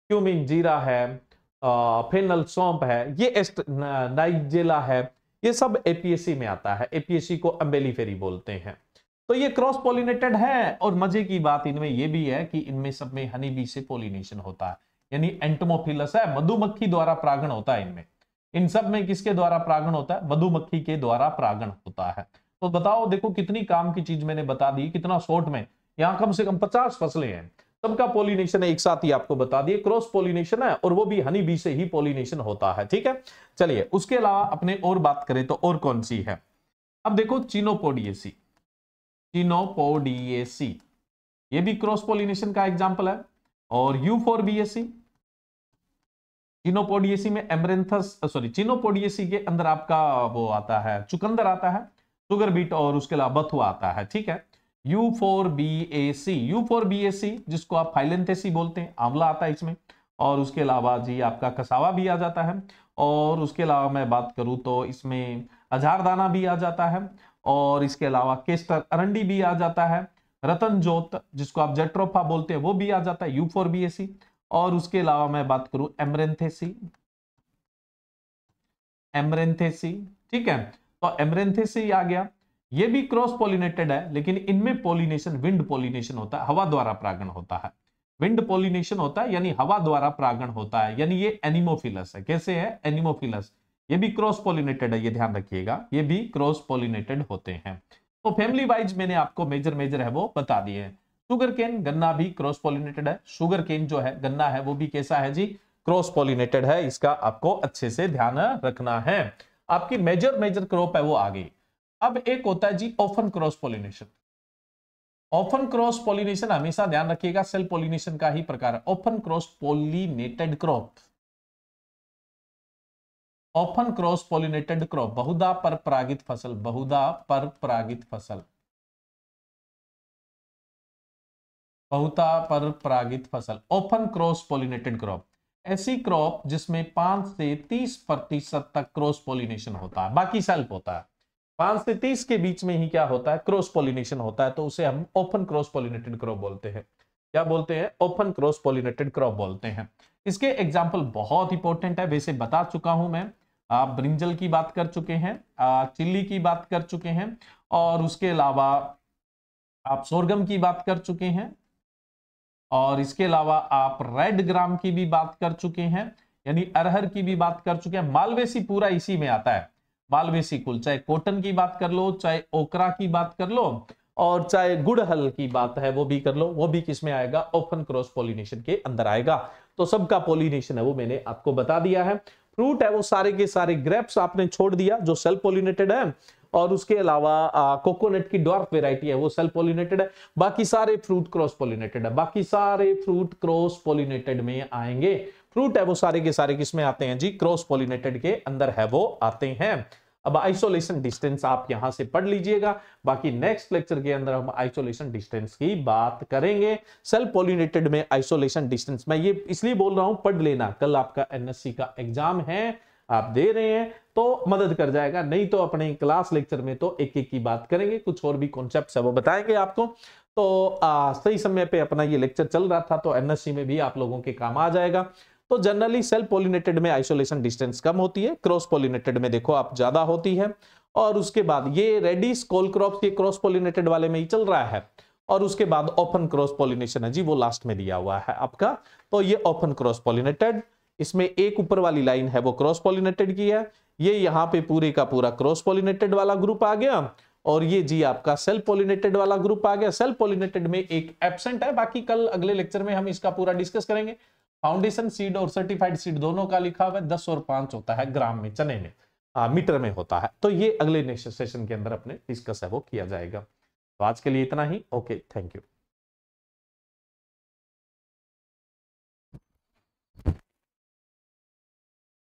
क्यूमिन, जीरा है, फेनल, सौंफ है, ये नाइजेला है, ये सब एपीएसी में आता है। एपीएसी को अम्बेलीफेरी बोलते हैं। तो ये क्रॉस पॉलिनेटेड है, और मजे की बात इनमें ये भी है कि इनमें सब में हनी बी से पॉलिनेशन होता है, यानी एंटोमोफिलस है, मधुमक्खी द्वारा परागण होता है इनमें। इन सब में किसके द्वारा परागण होता है? मधुमक्खी के द्वारा परागण होता है। तो बताओ, देखो कितनी काम की चीज मैंने बता दी, कितना शॉर्ट में। यहाँ कम से कम 50 फसलें हैं, सबका पॉलिनेशन है, एक साथ ही आपको बता दिए, क्रॉस पॉलिनेशन है, और वो भी हनी बी से ही पॉलिनेशन होता है। ठीक है, चलिए उसके अलावा अपने और बात करें तो और कौन सी है। अब देखो चिनोपोडियेसी, चिनोपोडियेसी ये भी क्रॉस पॉलिनेशन का एग्जांपल है। और यूफोरबियेसी, चिनोपोडियेसी में एमरेंथस, सॉरी, चिनोपोडियेसी के अंदर आपका वो आता है, चुकंदर आता है, सुगर बीट, और उसके अलावा बथुआ आता है। ठीक है, U4BAC, U4BAC जिसको आप फाइलेंथेसी बोलते हैं, आंवला आता है इसमें। और उसके अलावा जी आपका कसावा भी आ जाता है। और उसके अलावा मैं बात करूं तो इसमें अजारदाना भी आ जाता है। और इसके अलावा केस्टर, अरंडी भी आ जाता है। रतन जोत जिसको आप जेट्रोफा बोलते हैं वो भी आ जाता है, U4BAC। और उसके अलावा मैं बात करूं एमरेंथेसी, एमरेंथेसी। ठीक है, तो एमरेंथेसी आ गया, ये भी क्रॉस पॉलिनेटेड है, लेकिन इनमें पॉलिनेशन विंड पॉलिनेशन होता है, हवा द्वारा परागण होता है। विंड पॉलिनेशन होता है यानी हवा द्वारा परागण होता है, यानी ये एनिमोफिलस है। कैसे है? एनिमोफिलस। ये भी क्रॉस पॉलिनेटेड है, ये ध्यान रखिएगा, ये भी क्रॉस पॉलिनेटेड होते हैं। तो फैमिली वाइज मैंने आपको मेजर मेजर है वो बता दिए हैं। शुगर केन, गन्ना भी क्रॉस पॉलिनेटेड है। शुगर केन जो है, गन्ना है, वो भी कैसा है जी? क्रॉस पॉलिनेटेड है। इसका आपको अच्छे से ध्यान रखना है। आपकी मेजर मेजर क्रॉप है वो आ गई। अब एक होता है जी often cross pollination. Often cross pollination हमेशा ध्यान रखिएगा सेल पॉलिनेशन का ही प्रकार है। Often cross pollinated crop, often cross pollinated crop, बहुधा पर परागित फसल, बहुधा पर परागित फसल, बहुधा पर परागित फसल, ओपन क्रॉस पॉलिनेटेड क्रॉप। ऐसी क्रॉप जिसमें 5 से 30% तक क्रॉस पॉलिनेशन होता है, बाकी सेल्फ होता है। 5 से 30 के बीच में ही क्या होता है? क्रॉस पॉलिनेशन होता है, तो उसे हम ओपन क्रॉस पॉलिनेटेड क्रॉप बोलते हैं। क्या बोलते हैं? ओपन क्रॉस पॉलिनेटेड क्रॉप बोलते हैं। इसके एग्जाम्पल बहुत इंपॉर्टेंट है, वैसे बता चुका हूं मैं। आप ब्रिंजल की बात कर चुके हैं, चिल्ली की बात कर चुके हैं, और उसके अलावा आप सोरगम की बात कर चुके हैं, और इसके अलावा आप रेड ग्राम की भी बात कर चुके हैं, यानी अरहर की भी बात कर चुके हैं। मालवेसी पूरा इसी में आता है, मालवेसी कुल, चाहे कॉटन की बात कर लो, चाहे ओकरा की बात कर लो, और चाहे गुड़हल की बात है वो भी कर लो, वो भी किस में आएगा? ओपन क्रॉस पॉलिनेशन के अंदर आएगा। तो सबका पॉलिनेशन है वो मैंने आपको बता दिया है। फ्रूट है वो सारे के सारे, ग्रेप्स आपने छोड़ दिया जो सेल्फ पॉलिनेटेड है, और उसके अलावा कोकोनट की डॉर्फ वेराइटी है वो सेल्फ पॉलिनेटेड है। बाकी सारे फ्रूट क्रॉस पॉलिनेटेड है, बाकी सारे फ्रूट क्रॉस पॉलिनेटेड में आएंगे। फ्रूट है वो सारे के सारे किस में आते हैं जी? क्रॉस पॉलिनेटेड के अंदर है वो आते हैं। अब आइसोलेशन डिस्टेंस आप यहां से पढ़ लीजिएगा, बाकी नेक्स्ट लेक्चर के अंदर हम आइसोलेशन डिस्टेंस की बात करेंगे। सेल्फ पॉलिनेटेड में आइसोलेशन डिस्टेंस, मैं ये इसलिए बोल रहा हूं पढ़ लेना, कल आपका एनएससी का एग्जाम है, आप दे रहे हैं तो मदद कर जाएगा। नहीं तो अपने क्लास लेक्चर में तो एक एक की बात करेंगे, कुछ और भी कॉन्सेप्ट्स है वो बताएंगे आपको। तो सही समय पे अपना ये लेक्चर चल रहा था, तो एनएससी में भी आप लोगों के काम आ जाएगा। तो जनरली सेल्फ पॉलिनेटेड में आइसोलेशन डिस्टेंस कम होती है, क्रॉस पॉलिनेटेड में देखो आप ज्यादा होती है। और उसके बाद ये रेडिस कोल क्रॉप्स, ये क्रॉस पॉलिनेटेड वाले में ही चल रहा है। और उसके बाद ओपन क्रॉस पॉलिनेशन है जी, वो लास्ट में दिया हुआ है आपका। तो ये ओपन क्रॉस पॉलिनेटेड, इसमें एक ऊपर वाली लाइन है वो क्रॉस पॉलिनेटेड की है, ये यहाँ पे पूरे का पूरा क्रॉस पॉलिनेटेड वाला ग्रुप आ गया, और ये जी आपका सेल्फ पॉलिनेटेड वाला ग्रुप आ गया। सेल्फ पॉलिनेटेड में एक एब्सेंट है, बाकी कल अगले लेक्चर में हम इसका पूरा डिस्कस करेंगे। फाउंडेशन सीड और सर्टिफाइड सीड दोनों का लिखा हुआ है 10 और 5 होता है ग्राम में, चने में। मीटर में होता है। तो ये अगले नेक्स्ट सेशन के अंदर अपने डिस्कस है वो किया जाएगा। तो आज के लिए इतना ही। Okay, thank you.